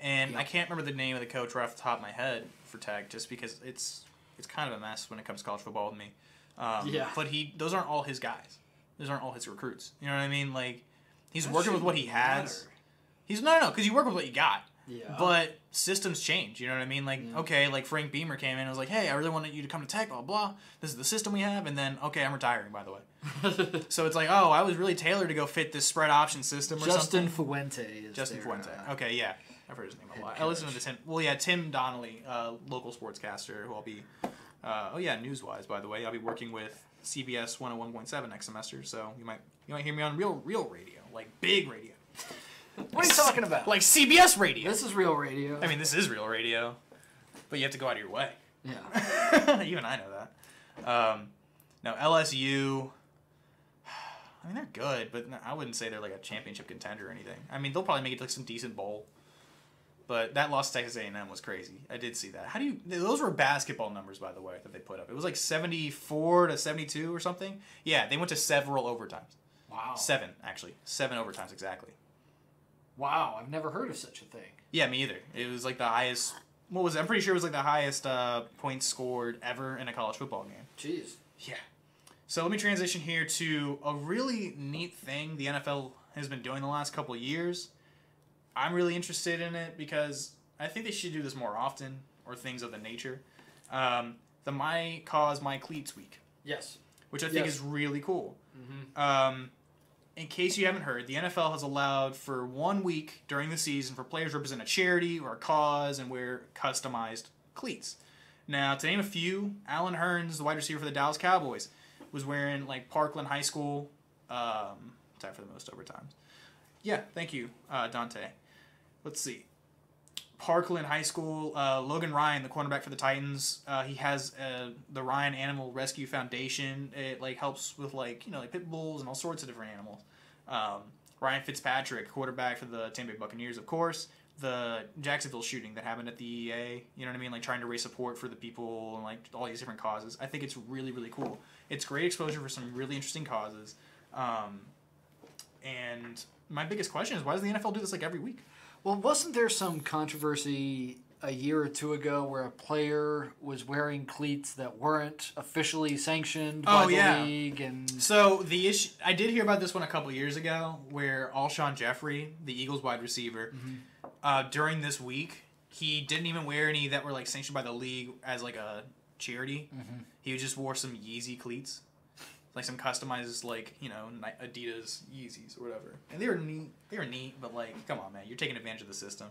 and I can't remember the name of the coach right off the top of my head for Tech, just because it's kind of a mess when it comes to college football with me. But those aren't all his guys. Those aren't all his recruits. You know what I mean? Like he's working with what he has. He's no, because you work with what you got. Yeah. But systems change, you know what I mean? Like, okay, like Frank Beamer came in and was like, hey, I really wanted you to come to Tech, blah, blah. This is the system we have. And then, okay, I'm retiring, by the way. So it's like, oh, I was really tailored to go fit this spread option system or something. Justin Fuente is Justin their, Fuente. Okay, yeah. I've heard his name a lot. I listen to Tim. Well, yeah, Tim Donnelly, local sportscaster, who I'll be, Newswise, by the way. I'll be working with CBS 101.7 next semester. So you might hear me on real radio, like big radio. What are you talking about? Like CBS radio. This is real radio. I mean, this is real radio, but you have to go out of your way. Yeah. Even I know that. Now, LSU, I mean, they're good, but I wouldn't say they're like a championship contender or anything. I mean, they'll probably make it like some decent bowl, but that loss to Texas A&M was crazy. I did see that. Those were basketball numbers, by the way, that they put up. It was like 74 to 72 or something. Yeah, they went to several overtimes. Wow. 7, actually. 7 overtimes, exactly. Wow, I've never heard of such a thing. Yeah, me either. It was like the highest. What was it? I'm pretty sure it was like the highest points scored ever in a college football game. Jeez. Yeah. So let me transition here to a really neat thing the NFL has been doing the last couple of years. I'm really interested in it because I think they should do this more often, or things of the nature. The My Cause My Cleats Week. Yes. Which I think is really cool. Mm-hmm. In case you haven't heard, the NFL has allowed for 1 week during the season for players to represent a charity or a cause and wear customized cleats. Now, to name a few, Allen Hurns, the wide receiver for the Dallas Cowboys, was wearing like Parkland High School, tied for the most overtimes. Yeah, thank you, Dante. Let's see. Parkland High School, Logan Ryan, the cornerback for the Titans, he has the Ryan Animal Rescue Foundation. It like helps with like pit bulls and all sorts of different animals. Ryan Fitzpatrick, quarterback for the Tampa Bay Buccaneers, of course. the Jacksonville shooting that happened at the EA, you know what I mean? Like trying to raise support for the people and like all these different causes. I think it's really, really cool. It's great exposure for some really interesting causes. And my biggest question is, why does the NFL do this like every week? Well, wasn't there some controversy a year or two ago where a player was wearing cleats that weren't officially sanctioned by the league? And so the issue, I did hear about this one a couple years ago, where Alshon Jeffrey, the Eagles wide receiver, during this week, he didn't even wear any that were like sanctioned by the league as like a charity. He just wore some Yeezy cleats, like some customized like Adidas Yeezys or whatever, and they were neat. They were neat, but like, come on, man, you're taking advantage of the system.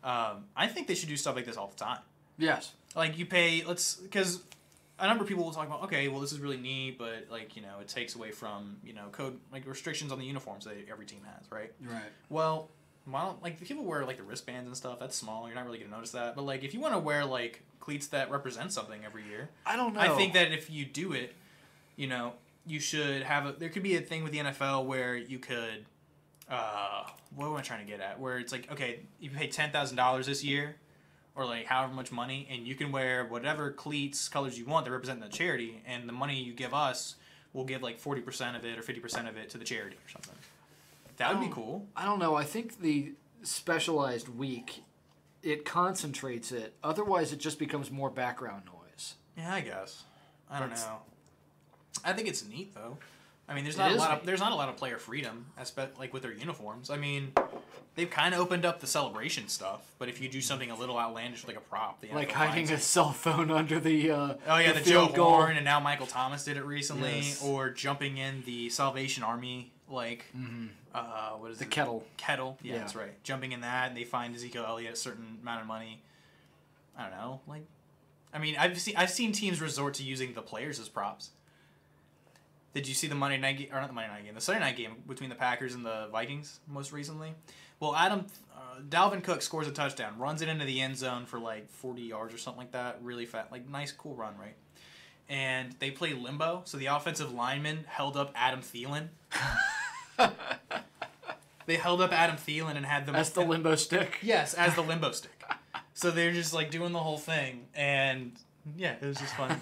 I think they should do stuff like this all the time. Yes. Like you pay, because a number of people will talk about, okay, well, this is really neat, but like, it takes away from, code, like restrictions on the uniforms that every team has, right? Right. Well, like people wear like the wristbands and stuff, that's small. You're not really going to notice that. But like, if you want to wear like cleats that represent something every year, I don't know. I think that if you do it, you should have there could be a thing with the NFL where you could, what am I trying to get at? Where it's like, okay, you pay $10,000 this year, or like however much money, and you can wear whatever cleats, colors you want that represent the charity, and the money you give us, we'll give like 40% of it or 50% of it to the charity or something. That would be cool. I don't know. I think the specialized week, it concentrates it. Otherwise, it just becomes more background noise. Yeah, I guess. I don't know. I think it's neat though. I mean, there's not a lot of player freedom, like with their uniforms. I mean, they've kind of opened up the celebration stuff, but if you do something a little outlandish, like a prop, like hiding a cell phone under the the Joe Horn, and now Michael Thomas did it recently, or jumping in the Salvation Army, like what is the it? kettle? Yeah, that's right. Jumping in that, and they find Ezekiel Elliott a certain amount of money. I don't know, like, I mean, I've seen teams resort to using the players as props. Did you see the Monday night game, or not the Monday night game, the Sunday night game between the Packers and the Vikings most recently? Well, Dalvin Cook scores a touchdown, runs it into the end zone for like 40 yards or something like that, really fat, like nice, cool run, right? And they play limbo, so the offensive lineman held up Adam Thielen. They held up Adam Thielen and had them as the limbo stick. Yes, as the limbo stick. So they're just like doing the whole thing, and yeah, it was just fun.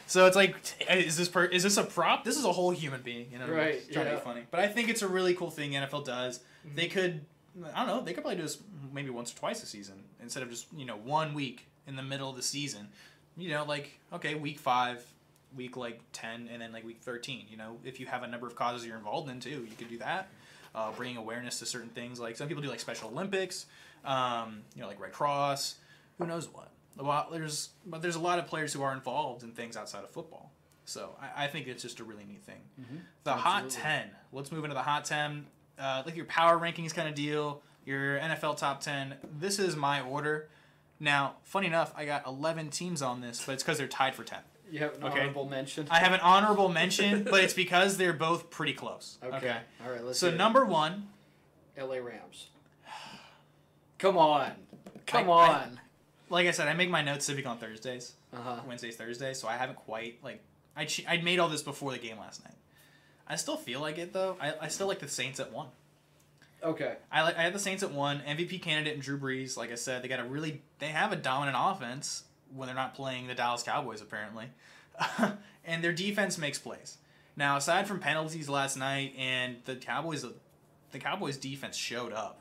So it's like, is this a prop? This is a whole human being, right? Trying to be funny, but I think it's a really cool thing the NFL does. They could, I don't know, they could probably do this maybe once or twice a season instead of just 1 week in the middle of the season. Like, okay, week 5, week like 10, and then like week 13. If you have a number of causes you're involved in too, you could do that. Bringing awareness to certain things, like some people do like Special Olympics, like Red Cross, who knows what. There's a lot of players who are involved in things outside of football. So I think it's just a really neat thing. The Hot 10. Let's move into the Hot 10. Like your power rankings kind of deal, your NFL top 10. This is my order. Now, funny enough, I got 11 teams on this, but it's because they're tied for 10. You have an honorable mention? I have an honorable mention, but it's because they're both pretty close. Okay. All right, let's So number 1. LA Rams. Come on. Like I said, I make my notes civic on Thursdays, Wednesdays, Thursdays, so I haven't quite, like, I made all this before the game last night. I still feel like it, though. I still like the Saints at 1. Okay. I had the Saints at 1. MVP candidate in Drew Brees, like I said, they have a dominant offense when they're not playing the Dallas Cowboys, apparently. And their defense makes plays. Now, aside from penalties last night, and the Cowboys defense showed up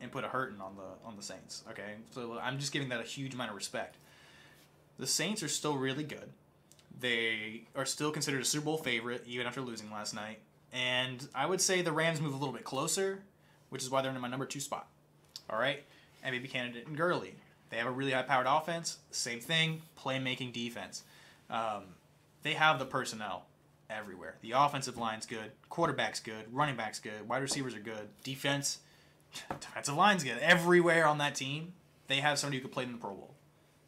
and put a hurting on the Saints. Okay, so I'm just giving that a huge amount of respect. The Saints are still really good. They are still considered a Super Bowl favorite even after losing last night. And I would say the Rams move a little bit closer, which is why they're in my number 2 spot. All right, MVP candidate in Gurley. They have a really high-powered offense. Same thing, playmaking defense. They have the personnel everywhere. The offensive line's good, quarterback's good, running back's good, wide receivers are good, defensive line's good. Everywhere on that team, they have somebody who could play in the Pro Bowl.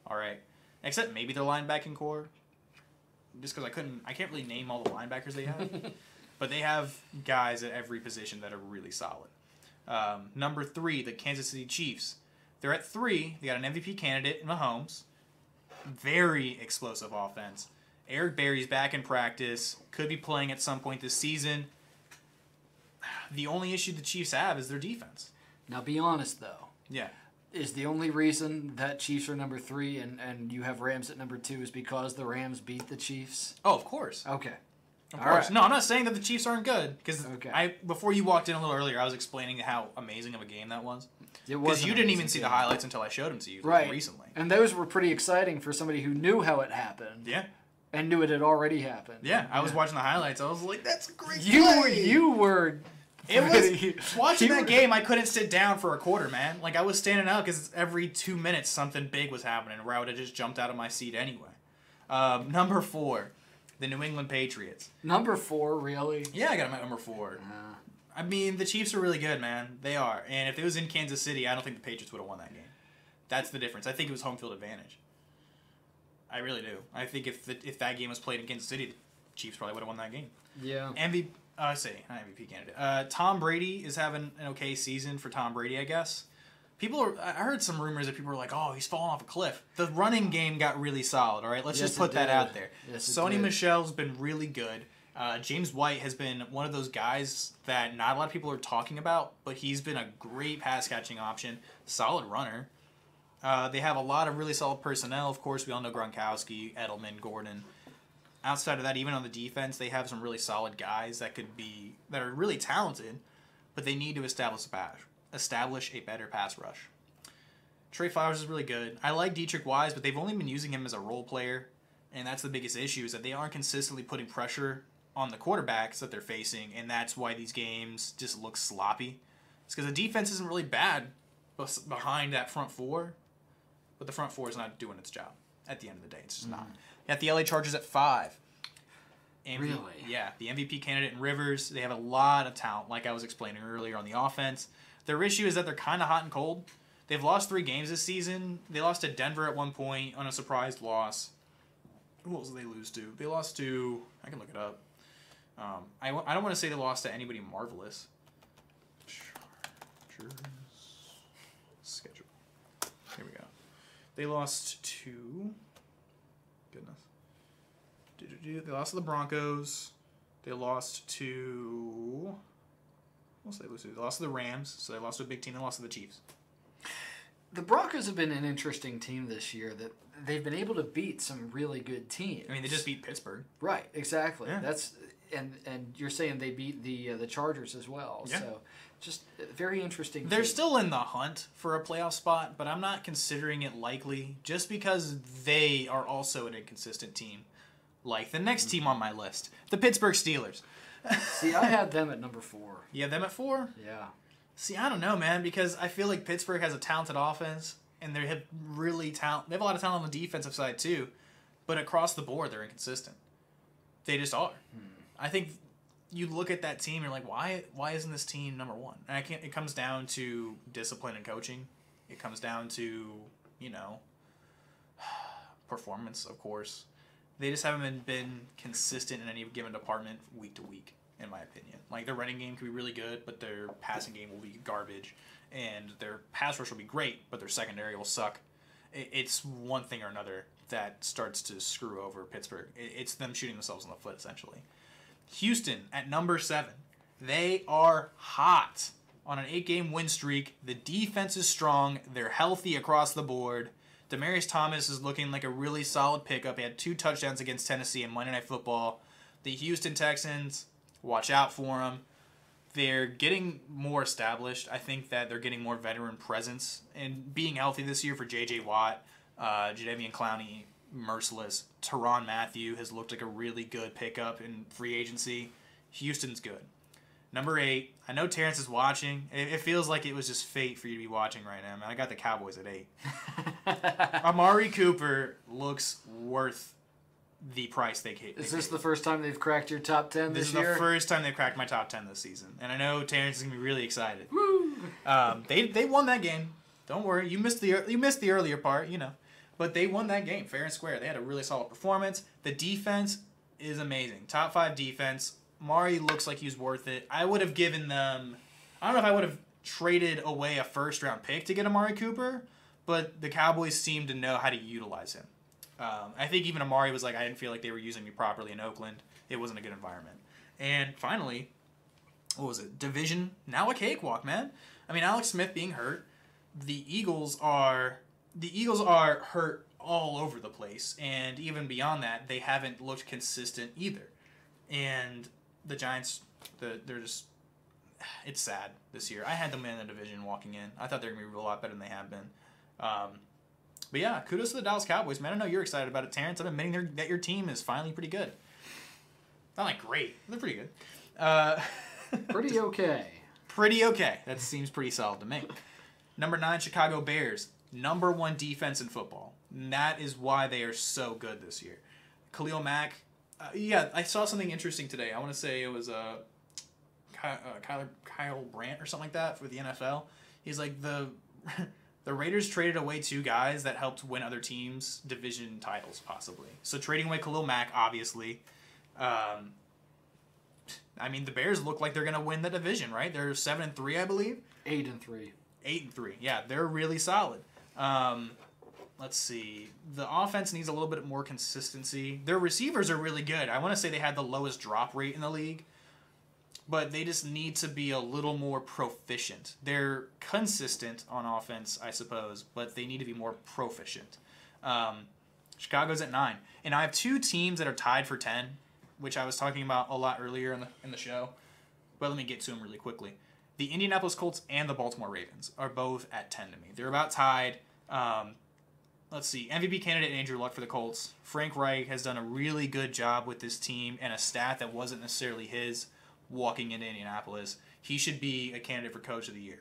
All right, except maybe their linebacking core, just because I can't really name all the linebackers they have, but they have guys at every position that are really solid. Number 3, the Kansas City Chiefs. They're at 3. They got an MVP candidate in Mahomes. Very explosive offense. Eric Berry's back in practice. Could be playing at some point this season. The only issue the Chiefs have is their defense. Now, be honest, though. Yeah. Is the only reason that Chiefs are number 3 and you have Rams at number 2 is because the Rams beat the Chiefs? Oh, of course. Okay. Of All course. right. No, I'm not saying that the Chiefs aren't good. Because Okay. before you walked in a little earlier, I was explaining how amazing of a game that was. It was Because you didn't even amazing see game. the highlights until I showed them to you Right. recently. And those were pretty exciting for somebody who knew how it happened. Yeah. And knew it had already happened. Yeah. I was watching the highlights. I was like, that's a great You play. were. It was watching you that were- game. I couldn't sit down for a quarter, man. Like I was standing up because every 2 minutes something big was happening, where I would have just jumped out of my seat anyway. Number 4, the New England Patriots. Number 4, really? Yeah, I got them at number 4. I mean, the Chiefs are really good, man. They are. And if it was in Kansas City, I don't think the Patriots would have won that game. That's the difference. I think it was home field advantage. I really do. I think if that game was played in Kansas City, the Chiefs probably would have won that game. Yeah. MVP, not MVP candidate. Tom Brady is having an okay season for Tom Brady, I guess. I heard some rumors that people were like, oh, he's falling off a cliff. The running game got really solid, all right? Let's Yes, just put it that did. out there. Yes, it Sony did. Michel's been really good. James White has been one of those guys that not a lot of people are talking about, but he's been a great pass-catching option, solid runner. They have a lot of really solid personnel. Of course, we all know Gronkowski, Edelman, Gordon. Outside of that, even on the defense, they have some really solid guys that are really talented, but they need to establish a better pass rush. Trey Flowers is really good. I like Dietrich Wise, but they've only been using him as a role player, and that's the biggest issue, is that they aren't consistently putting pressure on the quarterbacks that they're facing, and that's why these games just look sloppy. It's because the defense isn't really bad behind that front four, but the front four is not doing its job at the end of the day. It's just not. You got the LA Chargers at 5. Really? Yeah, the MVP candidate in Rivers. They have a lot of talent, like I was explaining earlier on the offense. Their issue is that they're kind of hot and cold. They've lost 3 games this season. They lost to Denver at one point on a surprise loss. Who else did they lose to? They lost to... I can look it up. I don't want to say they lost to anybody marvelous. Chargers schedule. Here we go. They lost to... Goodness. They lost to the Broncos. They lost to... What else did they lose to? They lost to the Rams, so they lost to a big team. They lost to the Chiefs. The Broncos have been an interesting team this year that they've been able to beat some really good teams. I mean, they just beat Pittsburgh. Right, exactly. Yeah. That's and you're saying they beat the Chargers as well. Yeah. So just a very interesting. They're team. still in the hunt for a playoff spot, but I'm not considering it likely just because they are also an inconsistent team. Like the next team on my list, the Pittsburgh Steelers. See, I had them at number 4. You have them at 4? Yeah. See, I don't know, man, because I feel like Pittsburgh has a talented offense, and they have really talent. They have a lot of talent on the defensive side too, but across the board, they're inconsistent. They just are. I think you look at that team, you're like, why isn't this team number 1? And it comes down to discipline and coaching. It comes down to, performance, of course. They just haven't been consistent in any given department week to week, in my opinion. Like, their running game can be really good, but their passing game will be garbage. And their pass rush will be great, but their secondary will suck. It's one thing or another that starts to screw over Pittsburgh. It's them shooting themselves in the foot, essentially. Houston at number 7. They are hot on an 8-game win streak. The defense is strong. They're healthy across the board. Demaryius Thomas is looking like a really solid pickup. He had 2 touchdowns against Tennessee in Monday Night Football. The Houston Texans, watch out for them. They're getting more established. I think that they're getting more veteran presence. And being healthy this year for J.J. Watt, Jadeveon Clowney, merciless. Tyrann Mathieu has looked like a really good pickup in free agency. Houston's good. Number 8, I know Terrence is watching. It feels like it was just fate for you to be watching right now, man. I got the Cowboys at 8. Amari Cooper looks worth the price they paid. Is this the first time they've cracked your top 10 This is year? the first time they've cracked my top 10 this season. And I know Terrence is going to be really excited. Woo! They won that game. Don't worry. You missed the earlier part, But they won that game fair and square. They had a really solid performance. The defense is amazing. Top 5 defense. Mari looks like he's worth it. I would have given them... I don't know if I would have traded away a first-round pick to get Amari Cooper, but the Cowboys seem to know how to utilize him. I think even Amari was like, I didn't feel like they were using me properly in Oakland. It wasn't a good environment. And finally, what was it? Division, now a cakewalk, man. I mean, Alex Smith being hurt, the Eagles are hurt all over the place, and even beyond that, they haven't looked consistent either. And the Giants, they're just, it's sad this year. I had them in the division walking in. I thought they were going to be a lot better than they have been. But yeah, kudos to the Dallas Cowboys, man. I know you're excited about it, Terrence. I'm admitting that your team is finally pretty good. Not like great. They're pretty good. Pretty okay. Pretty okay. That seems pretty solid to me. Number 9, Chicago Bears. Number 1 defense in football. And that is why they are so good this year. Khalil Mack. I saw something interesting today. I want to say it was Kyle Brandt or something like that for the NFL. He's like, the Raiders traded away 2 guys that helped win other teams' division titles, possibly. So trading away Khalil Mack, obviously. I mean, the Bears look like they're going to win the division, right? They're 7-3, I believe. 8-3. 8-3. Yeah, they're really solid. Let's see. The offense needs a little bit more consistency. Their receivers are really good. I want to say they had the lowest drop rate in the league, but they just need to be a little more proficient. They're consistent on offense, I suppose, but they need to be more proficient. Chicago's at 9. And I have 2 teams that are tied for 10, which I was talking about a lot earlier in the show. But let me get to them really quickly. The Indianapolis Colts and the Baltimore Ravens are both at 10 to me. They're about tied. Let's see. MVP candidate Andrew Luck for the Colts. Frank Reich has done a really good job with this team and a stat that wasn't necessarily his walking into Indianapolis. He should be a candidate for Coach of the Year.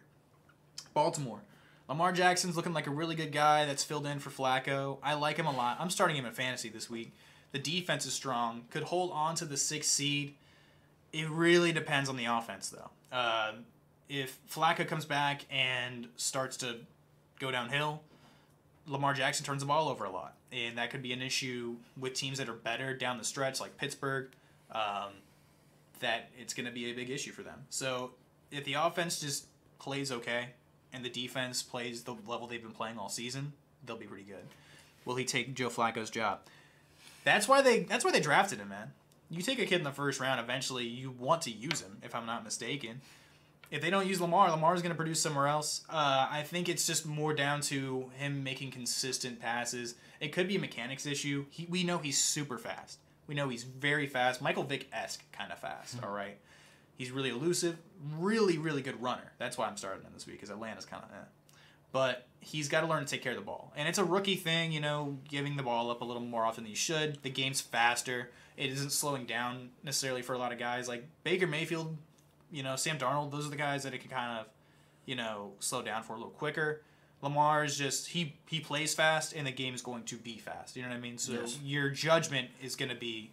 Baltimore. Lamar Jackson's looking like a really good guy that's filled in for Flacco. I like him a lot. I'm starting him in fantasy this week. The defense is strong. Could hold on to the 6th seed. It really depends on the offense, though. If Flacco comes back and starts to go downhill, Lamar Jackson turns the ball over a lot. And that could be an issue with teams that are better down the stretch, like Pittsburgh, that it's going to be a big issue for them. So if the offense just plays okay and the defense plays the level they've been playing all season, they'll be pretty good. Will he take Joe Flacco's job? That's why they drafted him, man. You take a kid in the first round, eventually you want to use him, if I'm not mistaken. If they don't use Lamar, Lamar's going to produce somewhere else. I think it's just more down to him making consistent passes. It could be a mechanics issue. We know he's super fast. We know he's very fast. Michael Vick-esque kind of fast, all right? He's really elusive, really, really good runner. That's why I'm starting him this week, because Atlanta's kind of But he's got to learn to take care of the ball. And it's a rookie thing, giving the ball up a little more often than you should. The game's faster. It isn't slowing down necessarily for a lot of guys. Like Baker Mayfield, Sam Darnold, those are the guys that it can kind of, slow down for a little quicker. Lamar is just, he plays fast, and the game is going to be fast. You know what I mean? So yes. Your judgment is going to be...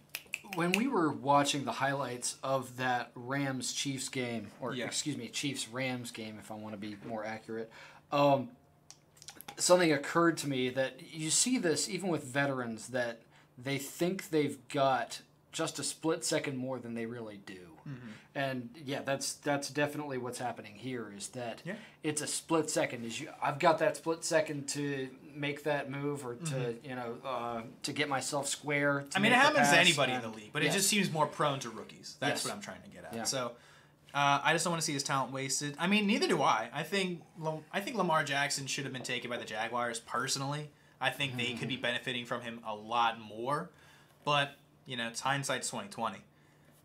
When we were watching the highlights of that Rams-Chiefs game, Chiefs-Rams game, if I want to be more accurate, something occurred to me that you see this even with veterans, that they think they've got just a split second more than they really do. Mm-hmm. And yeah, that's definitely what's happening here, is that it's a split second. I've got that split second to make that move, or to get myself square. It happens to anybody in the league, but it just seems more prone to rookies. That's what I'm trying to get at. Yeah. So I just don't want to see his talent wasted. Neither do I. I think Lamar Jackson should have been taken by the Jaguars personally. I think they could be benefiting from him a lot more, but it's hindsight's 20/20.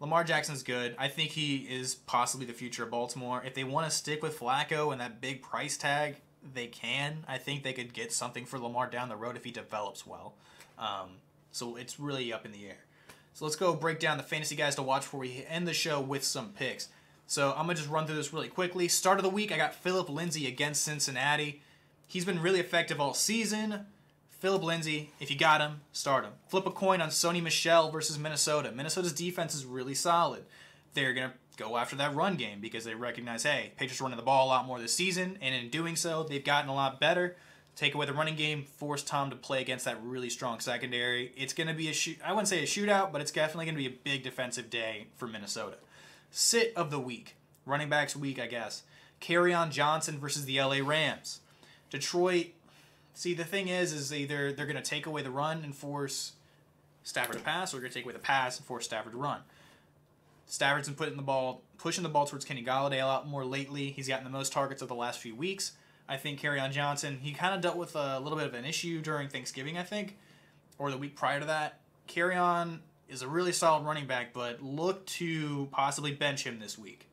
Lamar Jackson's good. I think he is possibly the future of Baltimore. If they want to stick with Flacco and that big price tag, they can. I think they could get something for Lamar down the road if he develops well. So it's really up in the air. So let's go break down the fantasy guys to watch before we end the show with some picks. So I'm going to just run through this really quickly. Start of the week, I got Phillip Lindsay against Cincinnati. He's been really effective all season. Phillip Lindsay, if you got him, start him. Flip a coin on Sony Michel versus Minnesota. Minnesota's defense is really solid. They're going to go after that run game because they recognize, hey, Patriots running the ball a lot more this season, and in doing so, they've gotten a lot better. Take away the running game, force Tom to play against that really strong secondary. It's going to be I wouldn't say a shootout, but it's definitely going to be a big defensive day for Minnesota. Sit of the week. Running backs week, I guess. Kerryon Johnson versus the LA Rams. Detroit... See, the thing is either they're going to take away the run and force Stafford to pass, or they're going to take away the pass and force Stafford to run. Stafford's been pushing the ball towards Kenny Golladay a lot more lately. He's gotten the most targets of the last few weeks. I think Kerryon Johnson, he kind of dealt with a little bit of an issue during Thanksgiving, I think, or the week prior to that. Kerryon is a really solid running back, but look to possibly bench him this week.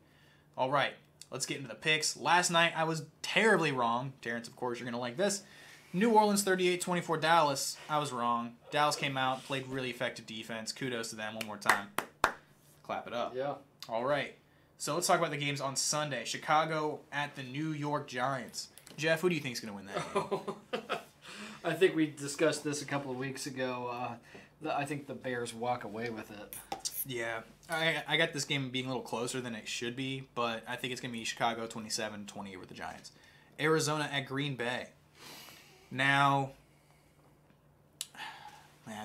All right, let's get into the picks. Last night, I was terribly wrong. Terrence, of course, you're going to like this. New Orleans 38-24 Dallas. I was wrong. Dallas came out, played really effective defense. Kudos to them one more time. Clap it up. Yeah. All right. So let's talk about the games on Sunday. Chicago at the New York Giants. Jeff, who do you think is going to win that game? I think we discussed this a couple of weeks ago. I think the Bears walk away with it. Yeah. I got this game being a little closer than it should be, but I think it's going to be Chicago 27-20 over the Giants. Arizona at Green Bay. Now,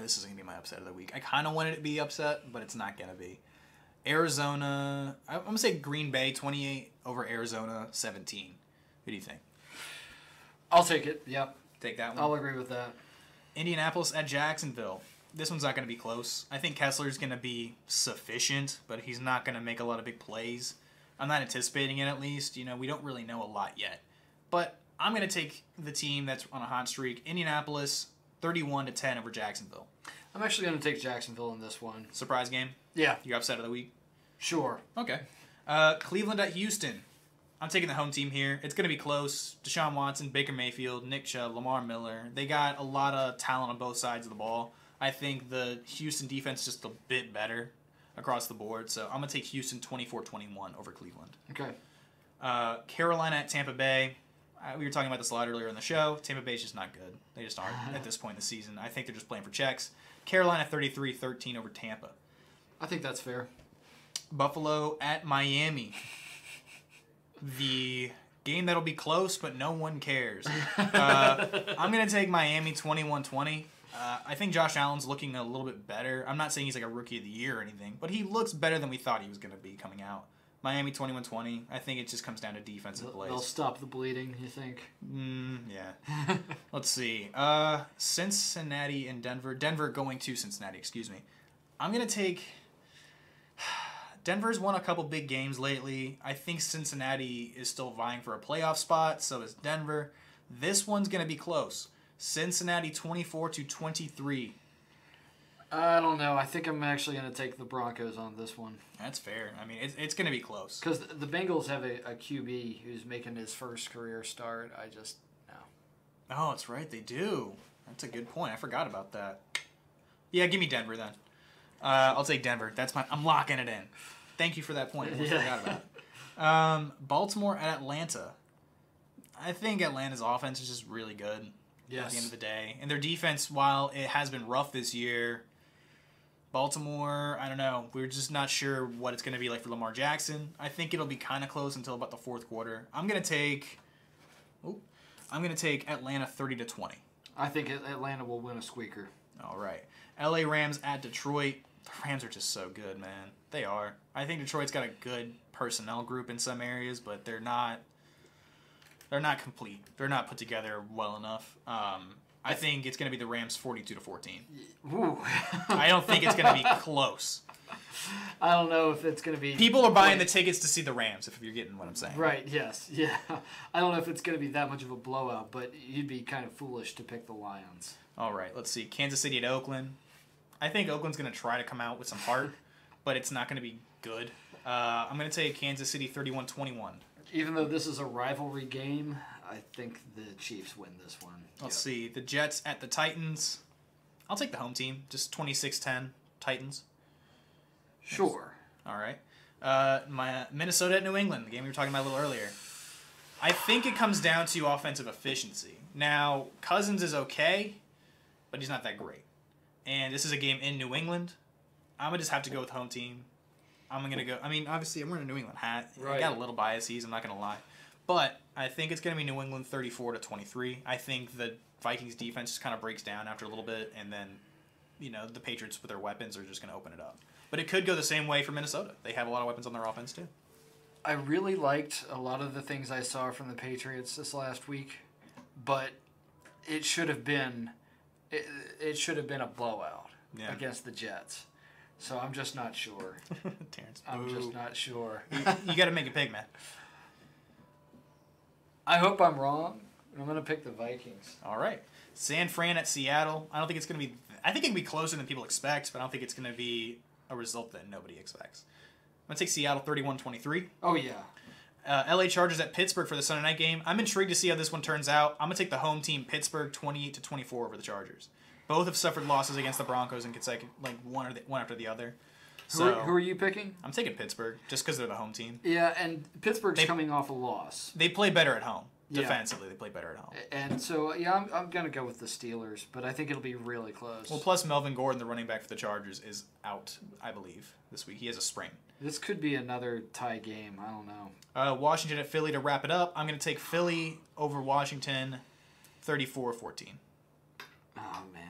this is going to be my upset of the week. I kind of wanted it to be upset, but it's not going to be. Arizona, I'm going to say Green Bay 28 over Arizona 17. Who do you think? I'll take it. Yep. Take that one. I'll agree with that. Indianapolis at Jacksonville. This one's not going to be close. I think Kessler's going to be sufficient, but he's not going to make a lot of big plays. I'm not anticipating it, at least. We don't really know a lot yet. But I'm going to take the team that's on a hot streak. Indianapolis 31-10 over Jacksonville. I'm actually going to take Jacksonville in this one. Surprise game? Yeah. Your upset of the week? Sure. Okay. Cleveland at Houston. I'm taking the home team here. It's going to be close. Deshaun Watson, Baker Mayfield, Nick Chubb, Lamar Miller. They got a lot of talent on both sides of the ball. I think the Houston defense is just a bit better across the board. So I'm going to take Houston 24-21 over Cleveland. Okay. Carolina at Tampa Bay. We were talking about this a lot earlier in the show. Tampa Bay's just not good. They just aren't at this point in the season. I think they're just playing for checks. Carolina 33-13 over Tampa. I think that's fair. Buffalo at Miami. The game that'll be close, but no one cares. I'm going to take Miami 21-20. I think Josh Allen's looking a little bit better. I'm not saying he's like a rookie of the year or anything, but he looks better than we thought he was going to be coming out. Miami 21-20. I think it just comes down to defensive plays. They'll stop the bleeding, you think? Yeah. Let's see. Cincinnati and Denver. Denver going to Cincinnati, excuse me. I'm going to take... Denver's won a couple big games lately. I think Cincinnati is still vying for a playoff spot, so is Denver. This one's going to be close. Cincinnati 24-23. I don't know. I think I'm actually going to take the Broncos on this one. That's fair. I mean, it's going to be close. Because the Bengals have a QB who's making his first career start. I just, no. Oh, that's right. They do. That's a good point. I forgot about that. Yeah, give me Denver then. I'll take Denver. I'm locking it in. Thank you for that point. I forgot about it. Baltimore at Atlanta. I think Atlanta's offense is just really good at the end of the day. And their defense, while it has been rough this year, Baltimore, I don't know. We're just not sure what it's going to be like for Lamar Jackson. I think it'll be kind of close until about the fourth quarter. I'm going to take Atlanta 30-20. I think Atlanta will win a squeaker. All right. LA Rams at Detroit. The Rams are just so good, man. They are. I think Detroit's got a good personnel group in some areas, but they're not complete. They're not put together well enough. I think it's going to be the Rams 42-14. Ooh. I don't think it's going to be close. I don't know if it's going to be... People are buying the tickets to see the Rams, if you're getting what I'm saying. Right, yes. Yeah. I don't know if it's going to be that much of a blowout, but you'd be kind of foolish to pick the Lions. All right, let's see. Kansas City at Oakland. I think Oakland's going to try to come out with some heart, but it's not going to be good. I'm going to take Kansas City 31-21. Even though this is a rivalry game, I think the Chiefs win this one. Let's see. The Jets at the Titans. I'll take the home team. Just 26-10 Titans. Sure. All right. My Minnesota at New England, the game we were talking about a little earlier. I think it comes down to offensive efficiency. Now, Cousins is okay, but he's not that great. And this is a game in New England. I'm going to just have to go with home team. I'm going to go... I mean, obviously, I'm wearing a New England hat. Right. I got a little biases, I'm not going to lie. But I think it's going to be New England 34-23. I think the Vikings defense just kind of breaks down after a little bit, and then, the Patriots with their weapons are just going to open it up. But it could go the same way for Minnesota. They have a lot of weapons on their offense, too. I really liked a lot of the things I saw from the Patriots this last week, but it should have been a blowout against the Jets. So I'm just not sure. Terrence, I'm just not sure. You got to make a pick, man. I hope I'm wrong. I'm going to pick the Vikings. All right. San Fran at Seattle. I don't think it's going to be... I think it can be closer than people expect, but I don't think it's going to be a result that nobody expects. I'm going to take Seattle 31-23. Oh, yeah. LA Chargers at Pittsburgh for the Sunday night game. I'm intrigued to see how this one turns out. I'm going to take the home team, Pittsburgh, 28-24 over the Chargers. Both have suffered losses against the Broncos in consecutive, like one after the other. Who are you picking? I'm taking Pittsburgh just because they're the home team. Yeah, and Pittsburgh's coming off a loss. They play better at home. Yeah. Defensively, they play better at home. And so, yeah, I'm going to go with the Steelers, but I think it'll be really close. Well, plus Melvin Gordon, the running back for the Chargers, is out, I believe, this week. He has a sprain. This could be another tie game. I don't know. Washington at Philly to wrap it up. I'm going to take Philly over Washington 34-14. Oh, man.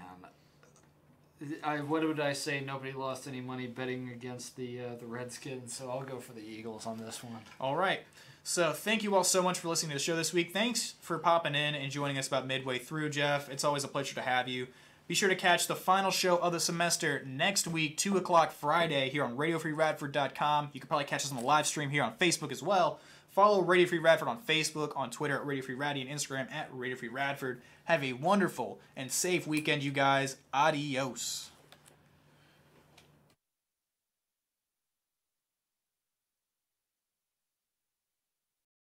What would I say? Nobody lost any money betting against the Redskins, so I'll go for the Eagles on this one. All right. So thank you all so much for listening to the show this week. Thanks for popping in and joining us about midway through, Jeff. It's always a pleasure to have you. Be sure to catch the final show of the semester next week, 2 o'clock Friday, here on RadioFreeRadford.com. You can probably catch us on the live stream here on Facebook as well. Follow Radio Free Radford on Facebook, on Twitter at Radio Free Raddy, and Instagram at Radio Free Radford. Have a wonderful and safe weekend, you guys. Adios.